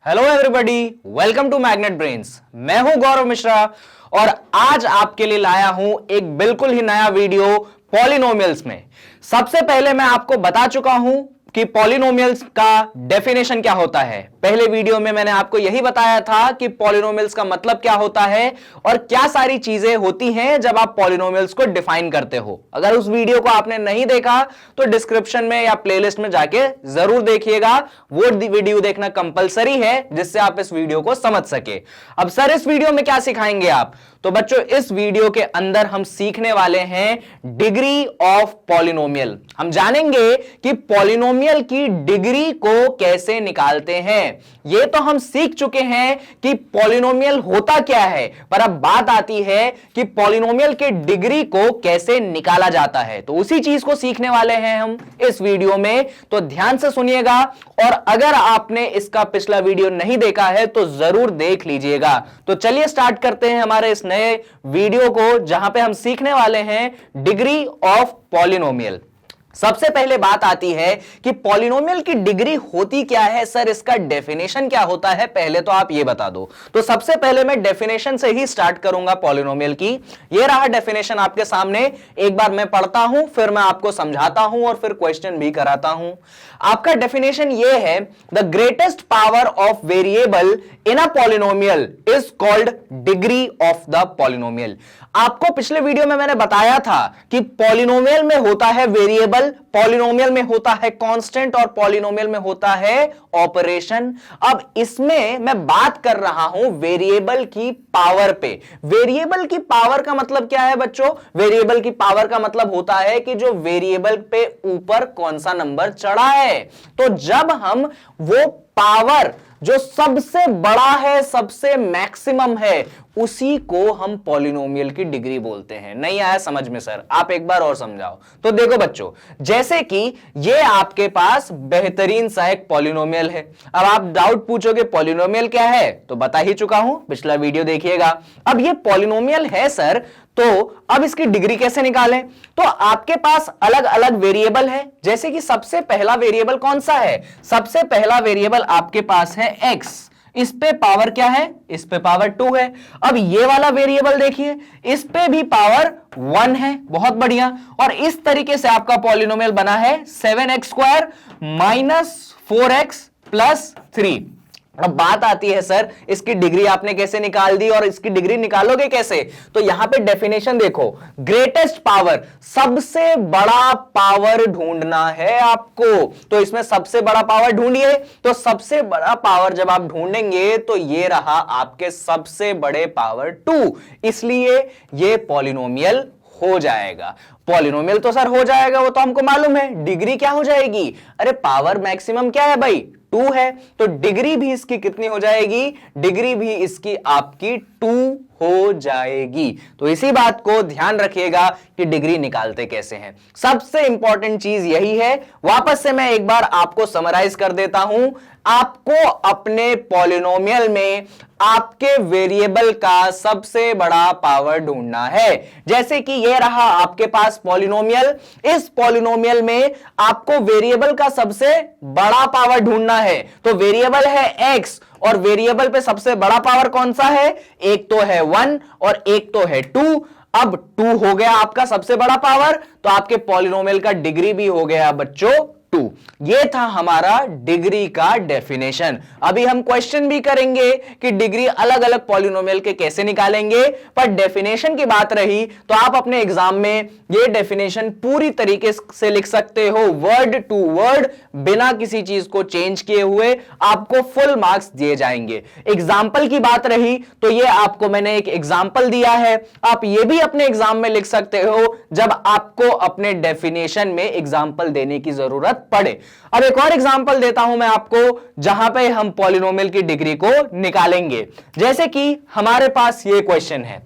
Hello everybody, welcome to Magnet Brains. मैं हूं गौरव मिश्रा और आज आपके लिए लाया हूं एक बिल्कुल ही नया वीडियो पॉलिनोमियल्स में। सबसे पहले मैं आपको बता चुका हूं कि पॉलिनोमियल्स का डेफिनेशन क्या होता है। पहले वीडियो में मैंने आपको यही बताया था कि पॉलिनोमियल्स का मतलब क्या होता है और क्या सारी चीजें होती हैं जब आप पॉलिनोमियल्स को डिफाइन करते हो। अगर उस वीडियो को आपने नहीं देखा तो डिस्क्रिप्शन में या प्लेलिस्ट में जाके जरूर देखिएगा। वो वीडियो देखना कंपलसरी है जिससे आप इस वीडियो को समझ सके। अब सर इस वीडियो में क्या सिखाएंगे आप? तो बच्चों इस वीडियो के अंदर हम सीखने वाले हैं डिग्री ऑफ पॉलिनोमियल। हम जानेंगे कि पॉलिनोमियल की डिग्री को कैसे निकालते हैं। यह तो हम सीख चुके हैं कि पॉलिनोमियल होता क्या है, पर अब बात आती है कि पॉलिनोमियल के डिग्री को कैसे निकाला जाता है। तो उसी चीज को सीखने वाले हैं हम इस वीडियो में, तो ध्यान से सुनिएगा। और अगर आपने इसका पिछला वीडियो नहीं देखा है तो जरूर देख लीजिएगा। तो चलिए स्टार्ट करते हैं हमारे इस नए वीडियो को जहां पे हम सीखने वाले हैं डिग्री ऑफ पॉलिनोमियल। सबसे पहले बात आती है कि पॉलिनोमियल की डिग्री होती क्या है। सर इसका डेफिनेशन क्या होता है, पहले तो आप ये बता दो। तो सबसे पहले मैं डेफिनेशन से ही स्टार्ट करूंगा पॉलिनोमियल की। ये रहा डेफिनेशन आपके सामने, एक बार मैं पढ़ता हूं फिर मैं आपको समझाता हूं और फिर क्वेश्चन भी कराता हूं। आपका डेफिनेशन ये है, the greatest power of variable in a polynomial is called degree of the polynomial. आपको पिछले वीडियो में मैंने बताया था कि पॉलिनोमियल में होता है वेरिएबल, पॉलिनोमियल में होता है कांस्टेंट और पॉलिनोमियल में होता है ऑपरेशन। अब इसमें मैं बात कर रहा हूं वेरिएबल की पावर पे। वेरिएबल की पावर का मतलब क्या है बच्चों? वेरिएबल की पावर का मतलब होता है कि जो वेरिएबल पे ऊपर कौन सा नंबर चढ़ा है। तो जब हम वो पावर जो सबसे बड़ा है, सबसे मैक्सिमम है, उसी को हम पॉलिनोमियल की डिग्री बोलते हैं। नहीं आया समझ में सर? आप एक बार और समझाओ। तो देखो बच्चों, जैसे कि ये आपके पास बेहतरीन सा एक पॉलिनोमियल है। अब आप डाउट पूछोगे पॉलिनोमियल क्या है, तो बता ही चुका हूं, पिछला वीडियो देखिएगा। अब ये पॉलिनोमियल है सर, तो अब इसकी डिग्री कैसे निकालें? तो आपके पास अलग अलग वेरिएबल है। जैसे कि सबसे पहला वेरिएबल कौन सा है? सबसे पहला वेरिएबल आपके पास है x। इस पे पावर क्या है? इस पे पावर 2 है। अब ये वाला वेरिएबल देखिए, इस पे भी पावर 1 है। बहुत बढ़िया। और इस तरीके से आपका पॉलिनोमियल बना है 7x² माइनस 4x प्लस 3। अब बात आती है सर इसकी डिग्री आपने कैसे निकाल दी और इसकी डिग्री निकालोगे कैसे? तो यहां पे डेफिनेशन देखो, ग्रेटेस्ट पावर, सबसे बड़ा पावर ढूंढना है आपको। तो इसमें सबसे बड़ा पावर ढूंढिए। तो सबसे बड़ा पावर जब आप ढूंढेंगे तो ये रहा आपके सबसे बड़े पावर 2, इसलिए ये पॉलिनोमियल हो जाएगा। पॉलिनोमियल तो सर हो जाएगा, वो तो हमको मालूम है। डिग्री क्या हो जाएगी? अरे पावर मैक्सिमम क्या है भाई? 2 है। तो डिग्री भी इसकी कितनी हो जाएगी? डिग्री भी इसकी आपकी 2 हो जाएगी। तो इसी बात को ध्यान रखिएगा कि डिग्री निकालते कैसे हैं। सबसे इंपॉर्टेंट चीज यही है। वापस से मैं एक बार आपको समराइज कर देता हूं। आपको अपने पॉलिनोमियल में आपके वेरिएबल का सबसे बड़ा पावर ढूंढना है। जैसे कि यह रहा आपके पास पॉलिनोमियल। इस पॉलिनोमियल में आपको वेरिएबल का सबसे बड़ा पावर ढूंढना है। तो वेरिएबल है x और वेरिएबल पे सबसे बड़ा पावर कौन सा है? एक तो है 1 और एक तो है 2। अब 2 हो गया आपका सबसे बड़ा पावर, तो आपके पॉलिनोमियल का डिग्री भी हो गया बच्चों 2। ये था हमारा डिग्री का डेफिनेशन। अभी हम क्वेश्चन भी करेंगे कि डिग्री अलग अलग पॉलिनोमियल के कैसे निकालेंगे, पर डेफिनेशन की बात रही तो आप अपने एग्जाम में ये डेफिनेशन पूरी तरीके से लिख सकते हो, वर्ड टू वर्ड, बिना किसी चीज को चेंज किए हुए। आपको फुल मार्क्स दिए जाएंगे। एग्जाम्पल की बात रही तो ये आपको मैंने एक एग्जाम्पल दिया है। आप ये भी अपने एग्जाम में लिख सकते हो जब आपको अपने डेफिनेशन में एग्जाम्पल देने की जरूरत पड़े। अब एक और एग्जांपल देता हूं मैं आपको जहां पे हम पॉलिनोमियल की डिग्री को निकालेंगे। जैसे कि हमारे पास ये क्वेश्चन है,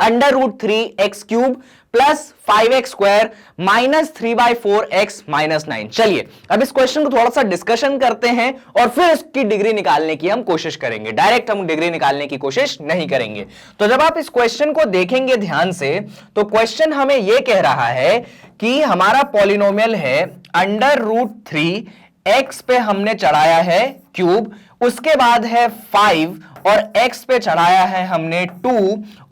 √3x³ plus 5x² minus 3/4x minus 9। चलिए अब इस क्वेश्चन को थोड़ा सा डिस्कशन करते हैं और फिर इसकी डिग्री निकालने की हम कोशिश करेंगे। डायरेक्ट हम डिग्री निकालने की कोशिश नहीं करेंगे। तो जब आप इस क्वेश्चन को देखेंगे ध्यान से, तो क्वेश्चन हमें यह कह रहा है कि हमारा पॉलिनोमियल है √3, x पे हमने चढ़ाया है क्यूब, उसके बाद है 5 और x पे चढ़ाया है हमने 2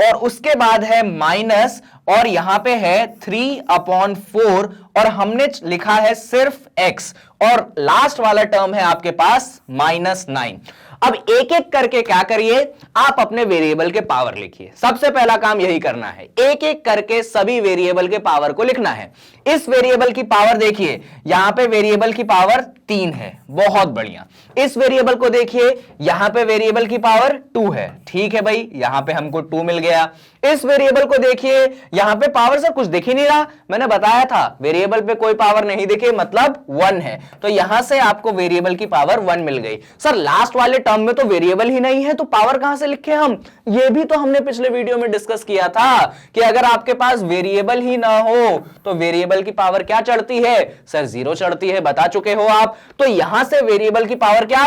और उसके बाद है माइनस और यहां पे है 3/4 और हमने लिखा है सिर्फ x और लास्ट वाला टर्म है आपके पास -9। अब एक एक करके क्या करिए, आप अपने वेरिएबल के पावर लिखिए। सबसे पहला काम यही करना है, एक एक करके सभी वेरिएबल के पावर को लिखना है। इस वेरिएबल की पावर देखिए, यहां पे वेरिएबल की पावर 3 है, बहुत बढ़िया। इस वेरिएबल को देखिए, यहां पे वेरिएबल की पावर 2 है, ठीक है भाई, यहां पे हमको 2 मिल गया। इस वेरिएबल को देखिए, यहां पे पावर सर कुछ दिख ही नहीं रहा, मैंने बताया था वेरिएबल पे कोई पावर नहीं दिखे मतलब 1 है, तो यहां से आपको वेरिएबल की पावर 1 मिल गई। सर लास्ट वाले टर्म में तो वेरिएबल ही नहीं है, तो पावर कहां से लिखे हम? ये भी तो हमने पिछले वीडियो में डिस्कस किया था कि अगर आपके पास वेरिएबल ही ना हो तो वेरिएबल की पावर क्या चढ़ती है? सर 0 चढ़ती है, बता चुके हो आप। तो यहां से वेरिएबल की पावर क्या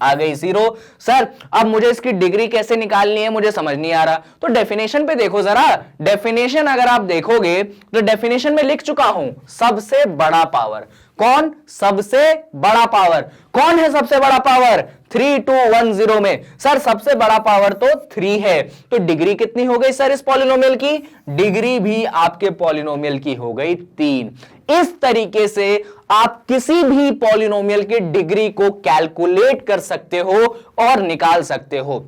आ गई 0। सर अब मुझे इसकी डिग्री कैसे निकालनी है, मुझे समझ नहीं आ रहा। तो डेफिनेशन पे देखो जरा, डेफिनेशन अगर आप देखोगे तो डेफिनेशन में लिख चुका हूं सबसे बड़ा पावर। कौन सबसे बड़ा पावर? कौन है सबसे बड़ा पावर? 3210 में सर सबसे बड़ा पावर तो 3 है, तो डिग्री कितनी हो गई सर इस पॉलिनोमियल की? डिग्री भी आपके पॉलिनोमियल की हो गई 3। इस तरीके से आप किसी भी पॉलिनोमियल की डिग्री को कैलकुलेट कर सकते हो और निकाल सकते हो।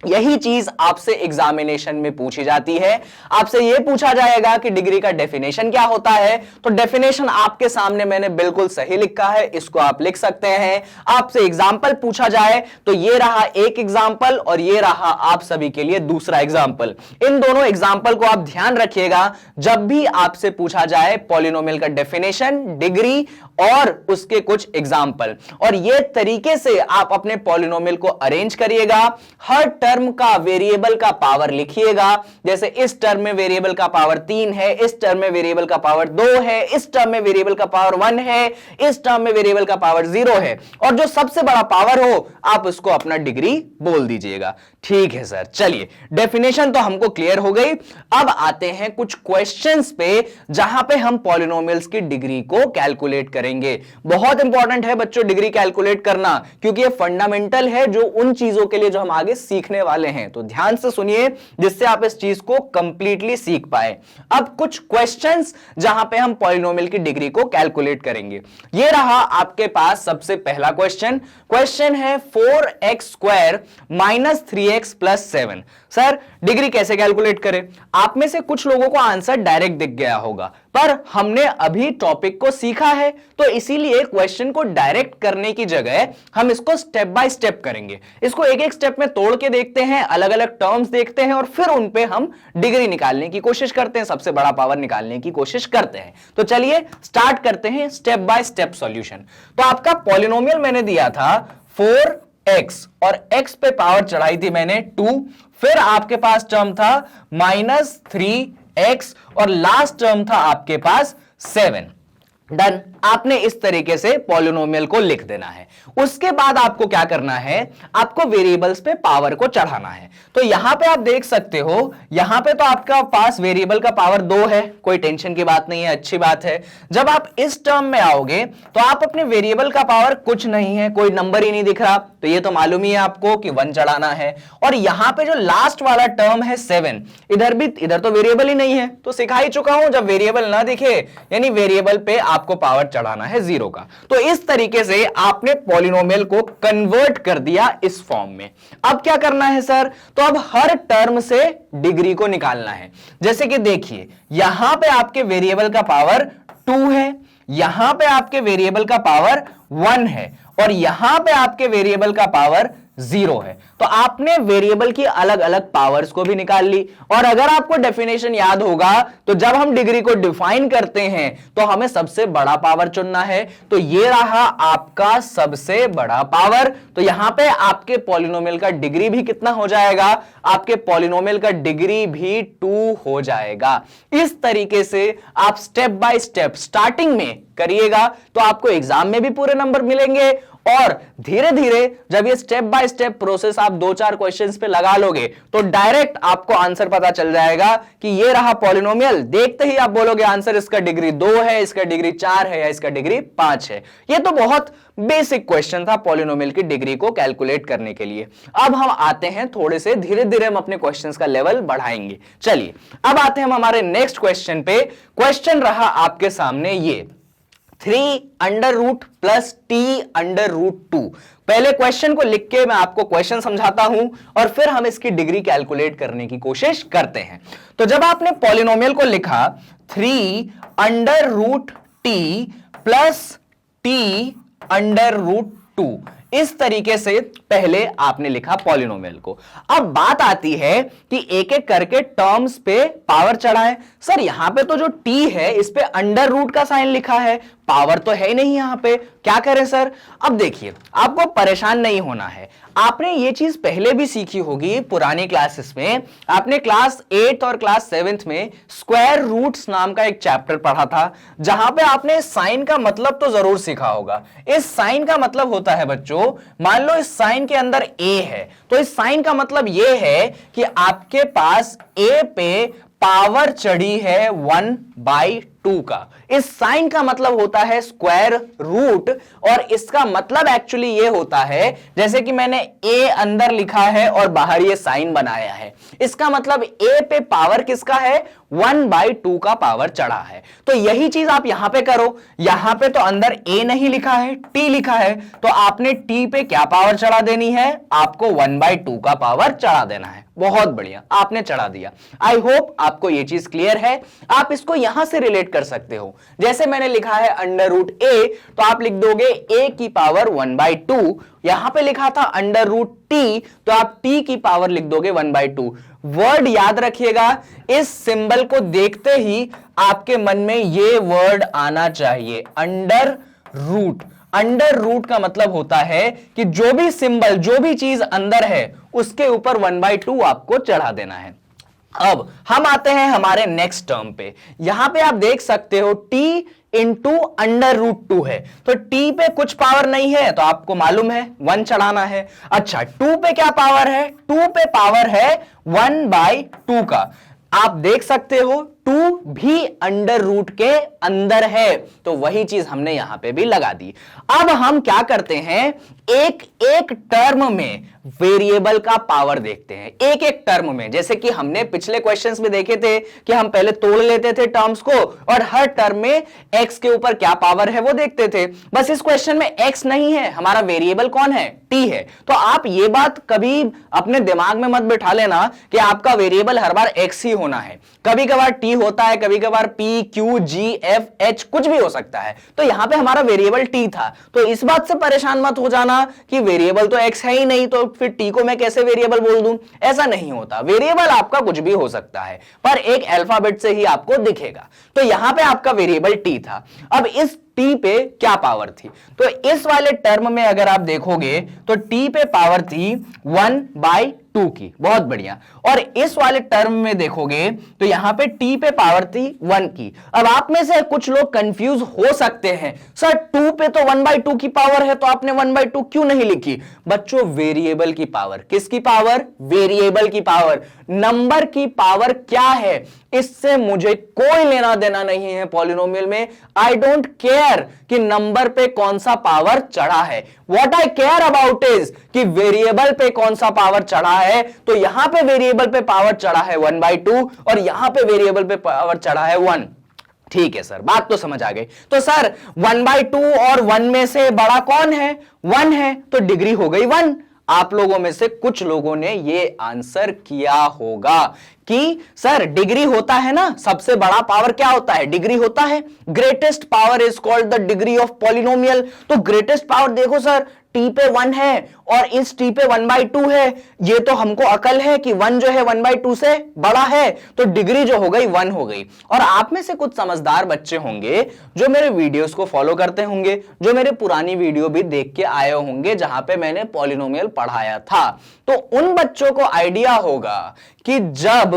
यही चीज आपसे एग्जामिनेशन में पूछी जाती है। आपसे यह पूछा जाएगा कि डिग्री का डेफिनेशन क्या होता है, तो डेफिनेशन आपके सामने मैंने बिल्कुल सही लिखा है, इसको आप लिख सकते हैं। आपसे एग्जाम्पल पूछा जाए तो ये रहा एक एग्जाम्पल और ये रहा आप सभी के लिए दूसरा एग्जाम्पल। इन दोनों एग्जाम्पल को आप ध्यान रखिएगा जब भी आपसे पूछा जाए पॉलिनोमियल का डेफिनेशन, डिग्री और उसके कुछ एग्जाम्पल। और ये तरीके से आप अपने पॉलिनोमियल को अरेंज करिएगा। हर टर्म का वेरिएबल का पावर लिखिएगा, जैसे इस टर्म में वेरिएबल का पावर 3 है, इस टर्म में वेरिएबल का पावर 2 है, इस टर्म में वेरिएबल का पावर 1 है, इस टर्म में वेरिएबल का पावर 0 है, और जो सबसे बड़ा पावर हो आप उसको अपना डिग्री बोल दीजिएगा। ठीक है सर, चलिए डेफिनेशन तो हमको क्लियर हो गई। अब आते हैं कुछ क्वेश्चंस पे जहां पे हम पॉलिनोमियल्स की डिग्री को कैलकुलेट करेंगे। बहुत इंपॉर्टेंट है बच्चों डिग्री कैलकुलेट करना, क्योंकि ये फंडामेंटल है जो उन चीजों के लिए जो हम आगे सीखने वाले हैं। तो ध्यान से सुनिए जिससे आप इस चीज को कंप्लीटली सीख पाए। अब कुछ क्वेश्चंस जहां पे हम पॉलिनोमियल की डिग्री को कैलकुलेट करेंगे। ये रहा आपके पास सबसे पहला क्वेश्चन है 4x² - 3x + 7। सर डिग्री कैसे कैलकुलेट करें? आप में से कुछ लोगों को आंसर डायरेक्ट दिख गया होगा, पर हमने अभी टॉपिक को सीखा है तो इसीलिए क्वेश्चन को डायरेक्ट करने की जगह हम इसको स्टेप बाय स्टेप करेंगे। इसको एक एक स्टेप में तोड़ के देखते हैं, अलग अलग टर्म्स देखते हैं और फिर उन पे हम डिग्री निकालने की कोशिश करते हैं, सबसे बड़ा पावर निकालने की कोशिश करते हैं। तो चलिए स्टार्ट करते हैं स्टेप बाय स्टेप सॉल्यूशन। तो आपका पॉलिनोमियल मैंने दिया था 4x और x पे पावर चढ़ाई थी मैंने 2, फिर आपके पास टर्म था -3x और लास्ट टर्म था आपके पास 7। डन। आपने इस तरीके से पॉलिनोमियल को लिख देना है। उसके बाद आपको क्या करना है, आपको वेरिएबल्स पे पावर को चढ़ाना है। तो यहां पे आप देख सकते हो, यहां पे तो आपका पास वेरिएबल का पावर 2 है, कोई टेंशन की बात नहीं है, अच्छी बात है। जब आप इस टर्म में आओगे तो आप अपने वेरिएबल का पावर कुछ नहीं है, कोई नंबर ही नहीं दिख रहा, तो ये तो मालूम ही है आपको कि 1 चढ़ाना है। और यहां पे जो लास्ट वाला टर्म है 7, इधर तो वेरिएबल ही नहीं है, तो सिखा ही चुका हूं जब वेरिएबल ना दिखे यानी वेरिएबल पे आपको पावर चढ़ाना है 0 का। तो इस तरीके से आपने पॉलिनोमियल को कन्वर्ट कर दिया इस फॉर्म में। अब क्या करना है सर, तो अब हर टर्म से डिग्री को निकालना है। जैसे कि देखिए यहां पे आपके वेरिएबल का पावर 2 है, यहां पे आपके वेरिएबल का पावर 1 है और यहां पे आपके वेरिएबल का पावर 0 है। तो आपने वेरिएबल की अलग अलग पावर्स को भी निकाल ली। और अगर आपको डेफिनेशन याद होगा तो जब हम डिग्री को डिफाइन करते हैं तो हमें सबसे बड़ा पावर चुनना है। तो ये रहा आपका सबसे बड़ा पावर। तो यहां पे आपके पॉलिनोमियल का डिग्री भी कितना हो जाएगा, आपके पॉलिनोमियल का डिग्री भी 2 हो जाएगा। इस तरीके से आप स्टेप बाय स्टेप स्टार्टिंग में करिएगा तो आपको एग्जाम में भी पूरे नंबर मिलेंगे और धीरे धीरे जब ये स्टेप बाय स्टेप प्रोसेस आप 2-4 क्वेश्चंस पे लगा लोगे तो डायरेक्ट आपको आंसर पता चल जाएगा कि ये रहा पॉलिनोमियल। देखते ही आप बोलोगे आंसर इसका डिग्री 2 है, इसका डिग्री 4 है या इसका डिग्री 5 है। ये तो बहुत बेसिक क्वेश्चन था पॉलिनोमियल की डिग्री को कैलकुलेट करने के लिए। अब हम आते हैं थोड़े से धीरे धीरे हम अपने क्वेश्चंस का लेवल बढ़ाएंगे। चलिए अब आते हैं हम हमारे नेक्स्ट क्वेश्चन पे। क्वेश्चन रहा आपके सामने ये 3 under root plus T under root 2। पहले क्वेश्चन को लिख के मैं आपको क्वेश्चन समझाता हूं और फिर हम इसकी डिग्री कैलकुलेट करने की कोशिश करते हैं। तो जब आपने पॉलिनोमियल को लिखा 3 under root T plus T under root 2, इस तरीके से पहले आपने लिखा पॉलिनोमियल को। अब बात आती है कि एक एक करके टर्म्स पे पावर चढ़ाएं। सर यहां पे तो जो टी है इस पे अंडर रूट का साइन लिखा है, पावर तो है ही नहीं यहां पे, क्या करें सर? अब देखिए आपको परेशान नहीं होना है, आपने ये चीज पहले भी सीखी होगी पुरानी क्लासेस में। आपने क्लास 8 और क्लास 7 में स्क्वायर रूट्स नाम का एक चैप्टर पढ़ा था, जहां पे आपने साइन का मतलब तो जरूर सीखा होगा। इस साइन का मतलब होता है बच्चों, मान लो इस साइन के अंदर ए है, तो इस साइन का मतलब यह है कि आपके पास ए पे पावर चढ़ी है 1/2 का। इस साइन का मतलब होता है स्क्वायर रूट, और इसका मतलब एक्चुअली ये होता है जैसे कि मैंने ए अंदर लिखा है और बाहर ये साइन बनाया है, इसका मतलब ए पे पावर किसका है? 1/2 का पावर चढ़ा है। तो यही चीज आप यहां पे करो। यहां पे तो अंदर ए नहीं लिखा है, टी लिखा है, तो आपने टी पे क्या पावर चढ़ा देनी है? आपको 1/2 का पावर चढ़ा देना है। बहुत बढ़िया, आपने चढ़ा दिया। आई होप आपको यह चीज क्लियर है। आप इसको यहां से रिलेट कर सकते हो। जैसे मैंने लिखा है अंडर रूट ए, तो आप लिख दोगे ए की पावर 1/2। यहां पे लिखा था अंडर रूट टी, तो आप टी की पावर लिख दोगे 1/2। वर्ड याद रखिएगा, इस सिंबल को देखते ही आपके मन में ये वर्ड आना चाहिए, अंडर रूट। अंडर रूट का मतलब होता है कि जो भी सिंबल, जो भी चीज अंदर है उसके ऊपर 1/2 आपको चढ़ा देना है। अब हम आते हैं हमारे नेक्स्ट टर्म पे। यहां पे आप देख सकते हो t इंटू अंडर रूट 2 है, तो t पे कुछ पावर नहीं है तो आपको मालूम है 1 चढ़ाना है। अच्छा 2 पे क्या पावर है? 2 पे पावर है 1/2 का। आप देख सकते हो 2 भी अंडर रूट के अंदर है, तो वही चीज हमने यहां पे भी लगा दी। अब हम क्या करते हैं, एक एक टर्म में वेरिएबल का पावर देखते हैं, एक एक टर्म में। जैसे कि हमने पिछले क्वेश्चंस में देखे थे कि हम पहले तोड़ लेते थे टर्म्स को और हर टर्म में x के ऊपर क्या पावर है वो देखते थे। बस इस क्वेश्चन में x नहीं है, हमारा वेरिएबल कौन है? t है। तो आप ये बात कभी अपने दिमाग में मत बिठा लेना कि आपका वेरिएबल हर बार x ही होना है। कभी कभार t होता है, कभी कभार p, q, g, f, h कुछ भी हो सकता है। तो यहां पे हमारा वेरिएबल t था, तो इस बात से परेशान मत हो जाना कि वेरिएबल तो x है ही नहीं, तो फिर t को मैं कैसे वेरिएबल बोल दूं। ऐसा नहीं होता, वेरिएबल आपका कुछ भी हो सकता है, पर एक अल्फाबेट से ही आपको दिखेगा। तो यहां पे आपका वेरिएबल t था। अब इस t पे क्या पावर थी? तो इस वाले टर्म में अगर आप देखोगे तो t पे पावर थी 1/2 की। बहुत बढ़िया। और इस वाले टर्म में देखोगे तो यहां पे t पे पावर थी 1 की। अब आप में से कुछ लोग कंफ्यूज हो सकते हैं, सर 2 पे तो 1/2 की पावर है, तो आपने 1/2 क्यों नहीं लिखी? बच्चों वेरिएबल की पावर, किसकी पावर? वेरिएबल की पावर। नंबर की पावर क्या है इससे मुझे कोई लेना देना नहीं है पॉलिनोमियल में। आई डोंट केयर कि नंबर पे कौन सा पावर चढ़ा है। What I care about is कि वेरिएबल पे कौन सा पावर चढ़ा है। तो यहां पे वेरिएबल पे पावर चढ़ा है 1/2 और यहां पे वेरिएबल पे पावर चढ़ा है 1। ठीक है सर, बात तो समझ आ गई। तो सर 1/2 और 1 में से बड़ा कौन है? 1 है, तो डिग्री हो गई 1। आप लोगों में से कुछ लोगों ने ये आंसर किया होगा कि सर डिग्री होता है ना, सबसे बड़ा पावर क्या होता है? डिग्री होता है। Greatest power is called the degree of polynomial. तो ग्रेटेस्ट पावर देखो सर, t पे 1 है और इस t पे 1/2 है। ये तो हमको अकल है कि 1 जो है 1/2 से बड़ा है, तो डिग्री जो हो गई 1 हो गई। और आप में से कुछ समझदार बच्चे होंगे जो मेरे वीडियोस को फॉलो करते होंगे, जो मेरे पुरानी वीडियो भी देख के आए होंगे जहां पे मैंने पॉलिनोमियल पढ़ाया था। तो उन बच्चों को आइडिया होगा कि जब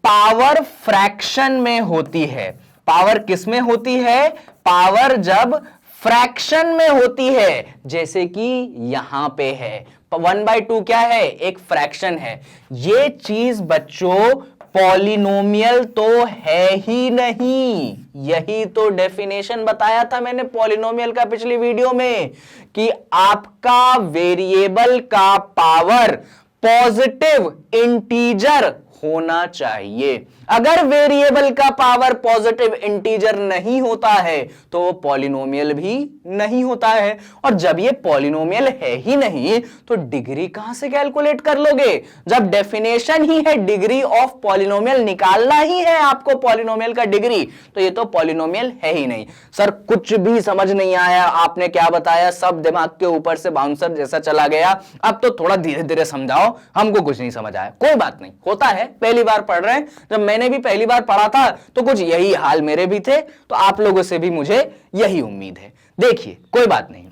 पावर फ्रैक्शन में होती है, पावर किस में होती है? पावर जब फ्रैक्शन में होती है, जैसे कि यहां पे है 1/2 क्या है, एक फ्रैक्शन है। ये चीज बच्चों पॉलिनोमियल तो है ही नहीं। यही तो डेफिनेशन बताया था मैंने पॉलिनोमियल का पिछली वीडियो में, कि आपका वेरिएबल का पावर पॉजिटिव इंटीजर होना चाहिए। अगर वेरिएबल का पावर पॉजिटिव इंटीजर नहीं होता है तो वो पॉलिनोमियल भी नहीं होता है। और जब ये पॉलिनोमियल है ही नहीं तो डिग्री कहां से कैलकुलेट कर लोगे, जब डेफिनेशन ही है डिग्री ऑफ पॉलिनोमियल निकालना ही है आपको पॉलिनोमियल का डिग्री, तो ये तो पॉलिनोमियल है ही नहीं। सर कुछ भी समझ नहीं आया, आपने क्या बताया, सब दिमाग के ऊपर से बाउंसर जैसा चला गया। अब तो थोड़ा धीरे धीरे समझाओ, हमको कुछ नहीं समझ आया। कोई बात नहीं, होता है, पहली बार पढ़ रहे हैं। जब मैंने भी पहली बार पढ़ा था तो कुछ यही हाल मेरे भी थे, तो आप लोगों से भी मुझे यही उम्मीद है। देखिए कोई बात नहीं,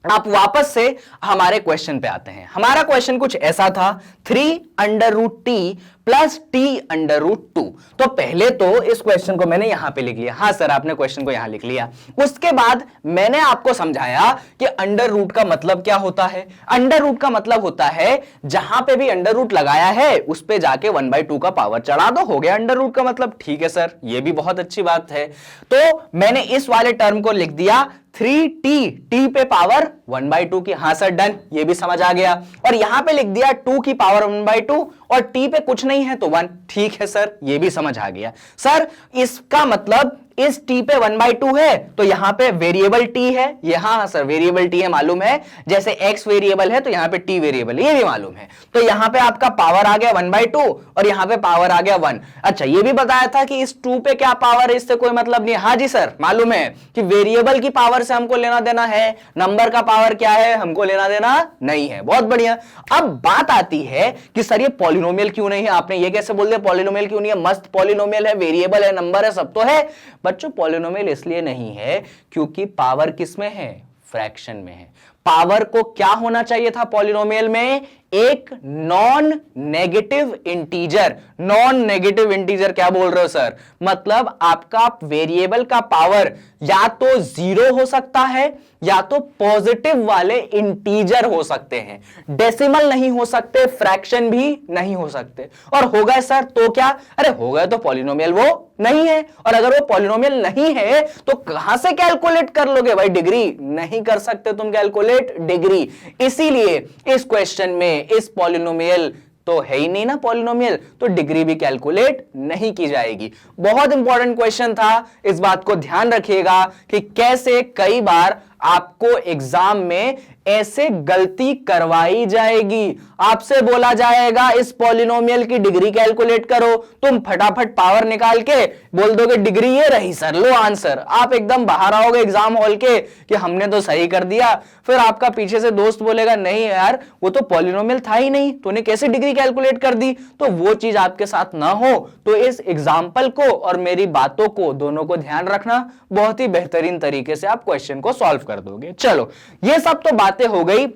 आप वापस से हमारे क्वेश्चन पे आते हैं। हमारा क्वेश्चन कुछ ऐसा था, 3√t प्लस t√2। तो पहले तो इस क्वेश्चन को मैंने यहां पे लिख लिया। हाँ सर, आपने क्वेश्चन को यहां लिख लिया। उसके बाद मैंने आपको समझाया कि अंडर रूट का मतलब क्या होता है। अंडर रूट का मतलब होता है जहां पे भी अंडर रूट लगाया है उस पे जाके 1/2 का पावर चढ़ा दो, हो गया अंडर रूट का मतलब। ठीक है सर, ये भी बहुत अच्छी बात है। तो मैंने इस वाले टर्म को लिख दिया 3t, t पे पावर 1/2 की। हाँ सर डन, ये भी समझ आ गया। और यहां पे लिख दिया 2 की पावर 1/2 और t पे कुछ नहीं है तो 1। ठीक है सर, ये भी समझ आ गया। सर इसका मतलब इस t पे 1/2 है तो यहां पे वेरिएबल t है। यहां सर वेरिएबल t है, मालूम है। जैसे x वेरिएबल है तो यहां पे t वेरिएबल, ये भी मालूम है। तो यहां पे आपका पावर आ गया 1/2 और यहां पे पावर आ गया 1। अच्छा, ये भी बताया था कि इस 2 पे क्या पावर है, इससे कोई मतलब नहीं। हाँ जी सर, मालूम है कि वेरिएबल की पावर से हमको लेना देना है, नंबर का पावर क्या है हमको लेना देना नहीं है। बहुत बढ़िया। अब बात आती है कि सर ये पॉलिनोमियल क्यों नहीं है, आपने ये कैसे बोल दिया पॉलिनोमियल क्यों नहीं है, मस्त पॉलिनोमियल है, वेरिएबल है, नंबर है, सब तो है। बच्चों पॉलिनोमियल इसलिए नहीं है क्योंकि पावर किस में है, फ्रैक्शन में है। पावर को क्या होना चाहिए था पॉलिनोमियल में, एक non negative integer. Non negative integer क्या बोल रहे हो सर, मतलब आपका वेरिएबल का पावर या तो 0 हो सकता है या तो पॉजिटिव वाले इंटीजर हो सकते हैं, डेसिमल नहीं हो सकते, फ्रैक्शन भी नहीं हो सकते। और हो गए सर तो क्या, अरे हो गए तो पॉलिनोमियल वो नहीं है। और अगर वो पॉलिनोमियल नहीं है तो कहां से कैलकुलेट कर लोगे भाई डिग्री, नहीं कर सकते तुम कैलकुलेट डिग्री। इसीलिए इस क्वेश्चन में इस पॉलिनोमियल तो है ही नहीं ना पॉलिनोमियल, तो डिग्री भी कैलकुलेट नहीं की जाएगी। बहुत इंपॉर्टेंट क्वेश्चन था, इस बात को ध्यान रखिएगा कि कैसे कई बार आपको एग्जाम में ऐसे गलती करवाई जाएगी। आपसे बोला जाएगा इस पॉलिनोमियल की डिग्री कैलकुलेट करो, तुम फटाफट पावर निकाल के बोल दोगे डिग्री ये रही सर, लो आंसर। आप एकदम बाहर आओगे एग्जाम हॉल के कि हमने तो सही कर दिया। फिर आपका पीछे से दोस्त बोलेगा नहीं यार वो तो पॉलिनोमियल था ही नहीं, तूने कैसे डिग्री कैलकुलेट कर दी। तो वो चीज आपके साथ ना हो, तो इस एग्जाम्पल को और मेरी बातों को दोनों को ध्यान रखना, बहुत ही बेहतरीन तरीके से आप क्वेश्चन को सॉल्व कर दोगे। चलो ये सब तो बातें हो गई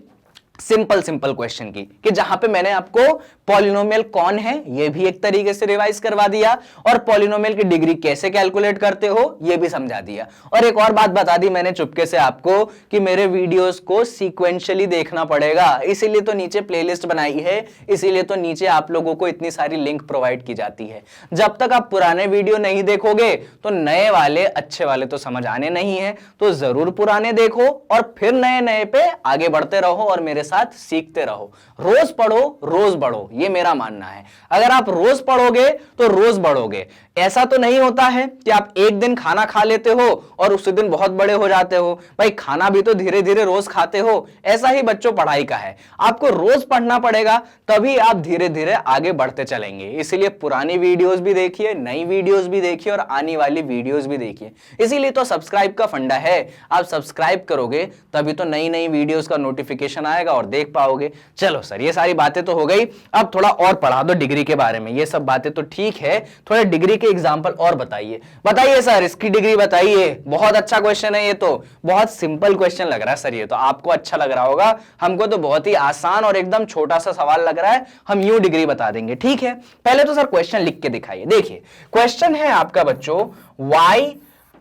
सिंपल क्वेश्चन की, कि जहां पे मैंने आपको पॉलिनोमियल कौन है ये भी एक तरीके से रिवाइज करवा दिया और पॉलिनोमियल की डिग्री कैसे कैलकुलेट करते हो ये भी समझा दिया। और एक और बात बता दी मैंने चुपके से आपको कि मेरे वीडियोस को सीक्वेंशियली देखना पड़ेगा, इसीलिए तो नीचे प्लेलिस्ट बनाई है, इसीलिए तो नीचे आप लोगों को इतनी सारी लिंक प्रोवाइड की जाती है। जब तक आप पुराने वीडियो नहीं देखोगे तो नए वाले अच्छे वाले तो समझ आने नहीं है, तो जरूर पुराने देखो और फिर नए नए पे आगे बढ़ते रहो और मेरे साथ सीखते रहो। रोज पढ़ो रोज बढ़ो, ये मेरा मानना है। अगर आप रोज पढ़ोगे तो रोज बढ़ोगे। ऐसा तो नहीं होता है कि आप एक दिन खाना खा लेते हो और उसी दिन बहुत बड़े हो जाते हो। भाई खाना भी तो धीरे धीरे रोज खाते हो, ऐसा ही बच्चों पढ़ाई का है। आपको रोज पढ़ना पड़ेगा तभी आप धीरे धीरे आगे बढ़ते चलेंगे। इसीलिए पुरानी वीडियोस भी देखिए, नई वीडियोस भी देखिए और आने वाली वीडियोस भी देखिए। इसीलिए तो सब्सक्राइब का फंडा है, आप सब्सक्राइब करोगे तभी तो नई नई वीडियोस का नोटिफिकेशन आएगा और देख पाओगे। चलो सर ये सारी बातें तो हो गई, अब थोड़ा और पढ़ा दो डिग्री के बारे में। ये सब बातें तो ठीक है, थोड़ा डिग्री के एग्जाम्पल और बताइए सर, इसकी डिग्री बताइए। बहुत अच्छा क्वेश्चन है ये, तो बहुत सिंपल क्वेश्चन लग रहा है सर, ये तो आपको अच्छा लग रहा होगा, हमको तो बहुत ही आसान और एकदम छोटा सा सवाल लग रहा है, हम यूं डिग्री बता देंगे। ठीक है, पहले तो सर क्वेश्चन लिख के दिखाइए। देखिए क्वेश्चन है आपका बच्चों y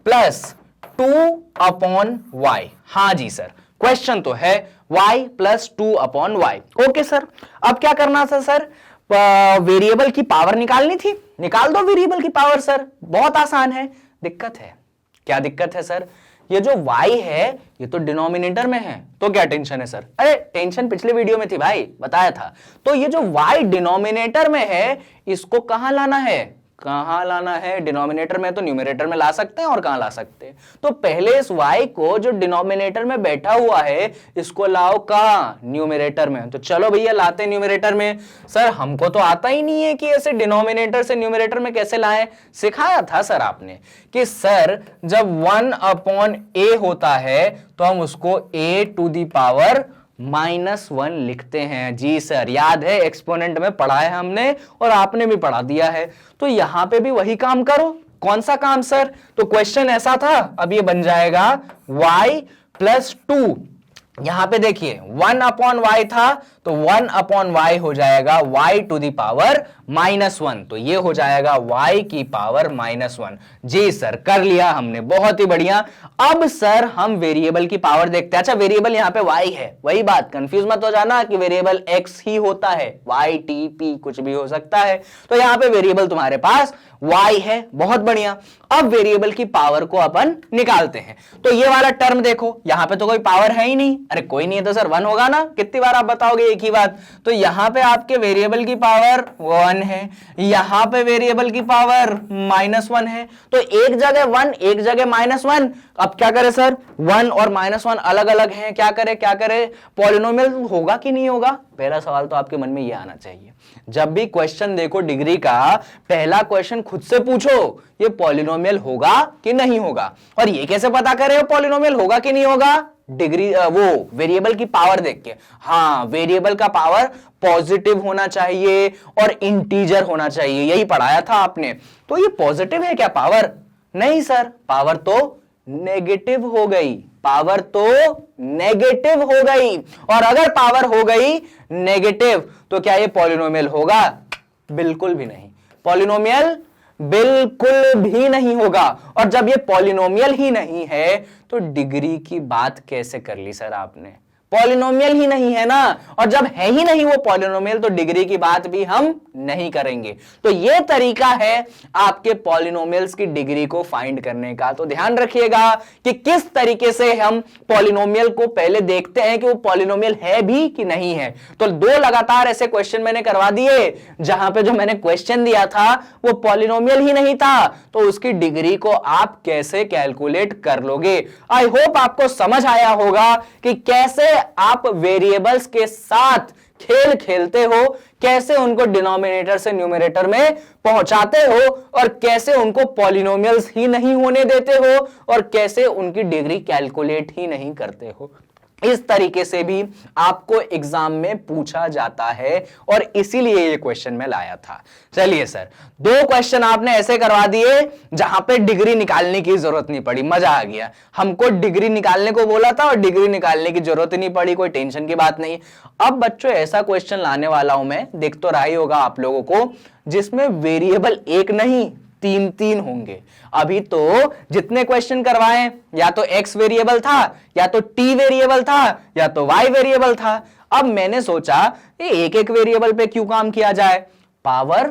प्लस 2/y। हाँ जी सर, क्वेश्चन तो है y plus 2/y। Okay sir, अब क्या करना था सर, वेरिएबल की पावर निकालनी थी, निकाल दो वेरिएबल की पावर सर, बहुत आसान है। दिक्कत है, क्या दिक्कत है सर, ये जो y है ये तो डिनोमिनेटर में है, तो क्या टेंशन है सर? अरे टेंशन पिछले वीडियो में थी भाई, बताया था। तो ये जो y डिनोमिनेटर में है इसको कहां लाना है, कहां लाना है? डिनोमिनेटर में तो न्यूमरेटर में ला सकते हैं, और कहां ला सकते हैं? तो पहले इस y को जो डिनोमिनेटर में बैठा हुआ है इसको लाओ कहां? न्यूमरेटर में। तो चलो भैया लाते हैं न्यूमरेटर में। सर हमको तो आता ही नहीं है कि ऐसे डिनोमिनेटर से न्यूमरेटर में कैसे लाएं। सिखाया था सर आपने कि सर जब 1/a होता है तो हम उसको a⁻⁻1 लिखते हैं। जी सर, याद है, एक्सपोनेंट में पढ़ा है हमने और आपने भी पढ़ा दिया है। तो यहां पे भी वही काम करो। कौन सा काम सर? तो क्वेश्चन ऐसा था, अब ये बन जाएगा y प्लस 2। यहां पे देखिए 1/y था तो 1/y हो जाएगा y⁻⁻1। तो ये हो जाएगा y⁻⁻1। जी सर, कर लिया हमने, बहुत ही बढ़िया। अब सर हम वेरिएबल की पावर देखते हैं। अच्छा, वेरिएबल यहां पे y है, वही बात, कंफ्यूज मत हो जाना कि वेरिएबल x ही होता है, y t p कुछ भी हो सकता है। तो यहां पे वेरिएबल तुम्हारे पास y है, बहुत बढ़िया। अब वेरिएबल की पावर को अपन निकालते हैं। तो ये वाला टर्म देखो, यहां पे तो कोई पावर है ही नहीं। अरे कोई नहीं है तो सर 1 होगा ना, कितनी बार आप बताओगे एक ही बात। तो यहां पे आपके वेरिएबल की पावर 1 है, यहां पे वेरिएबल की पावर -1 है। तो एक जगह 1 एक जगह -1। अब क्या करें सर, 1 और -1 अलग अलग हैं, क्या करें क्या करें? पॉलिनोमियल होगा कि नहीं होगा? पहला सवाल तो आपके मन में ये आना चाहिए। जब भी क्वेश्चन देखो डिग्री का, पहला क्वेश्चन खुद से पूछो ये पॉलिनोमियल होगा कि नहीं होगा। और ये कैसे पता करें पॉलिनोमियल होगा कि नहीं होगा? डिग्री वो वेरिएबल की पावर देख के। हाँ, वेरिएबल का पावर पॉजिटिव होना चाहिए और इंटीजर होना चाहिए, यही पढ़ाया था आपने। तो ये पॉजिटिव है क्या पावर? नहीं सर, पावर तो नेगेटिव हो गई, पावर तो नेगेटिव हो गई। और अगर पावर हो गई नेगेटिव तो क्या ये पॉलिनोमियल होगा? बिल्कुल भी नहीं, पॉलिनोमियल बिल्कुल भी नहीं होगा। और जब ये पॉलिनोमियल ही नहीं है तो डिग्री की बात कैसे कर ली सर आपने? पॉलिनोमियल ही नहीं है ना, और जब है ही नहीं वो पॉलिनोमियल तो डिग्री की बात भी हम नहीं करेंगे। तो ये तरीका है आपके पॉलिनोमियल्स की डिग्री को फाइंड करने का। तो ध्यान रखिएगा कि किस तरीके से हम पॉलिनोमियल को पहले देखते हैं कि वो पॉलिनोमियल है भी कि नहीं है। तो 2 लगातार ऐसे क्वेश्चन मैंने करवा दिए जहां पे जो मैंने क्वेश्चन दिया था वो पॉलिनोमियल ही नहीं था, तो उसकी डिग्री को आप कैसे कैलकुलेट कर लोगे। आई होप आपको समझ आया होगा कि कैसे आप वेरिएबल्स के साथ खेल खेलते हो, कैसे उनको डिनोमिनेटर से न्यूमरेटर में पहुंचाते हो, और कैसे उनको पॉलिनोमियल्स ही नहीं होने देते हो, और कैसे उनकी डिग्री कैलकुलेट ही नहीं करते हो। इस तरीके से भी आपको एग्जाम में पूछा जाता है और इसीलिए ये क्वेश्चन मैं लाया था। चलिए सर, 2 क्वेश्चन आपने ऐसे करवा दिए जहां पे डिग्री निकालने की जरूरत नहीं पड़ी, मजा आ गया। हमको डिग्री निकालने को बोला था और डिग्री निकालने की जरूरत ही नहीं पड़ी, कोई टेंशन की बात नहीं। अब बच्चों ऐसा क्वेश्चन लाने वाला हूं मैं, देख तो रहा ही होगा आप लोगों को, जिसमें वेरिएबल एक नहीं 3 होंगे। अभी तो जितने क्वेश्चन करवाए या तो x वेरिएबल था, या तो t वेरिएबल था, या तो y वेरिएबल था। अब मैंने सोचा एक एक वेरिएबल पे क्यों काम किया जाए, पावर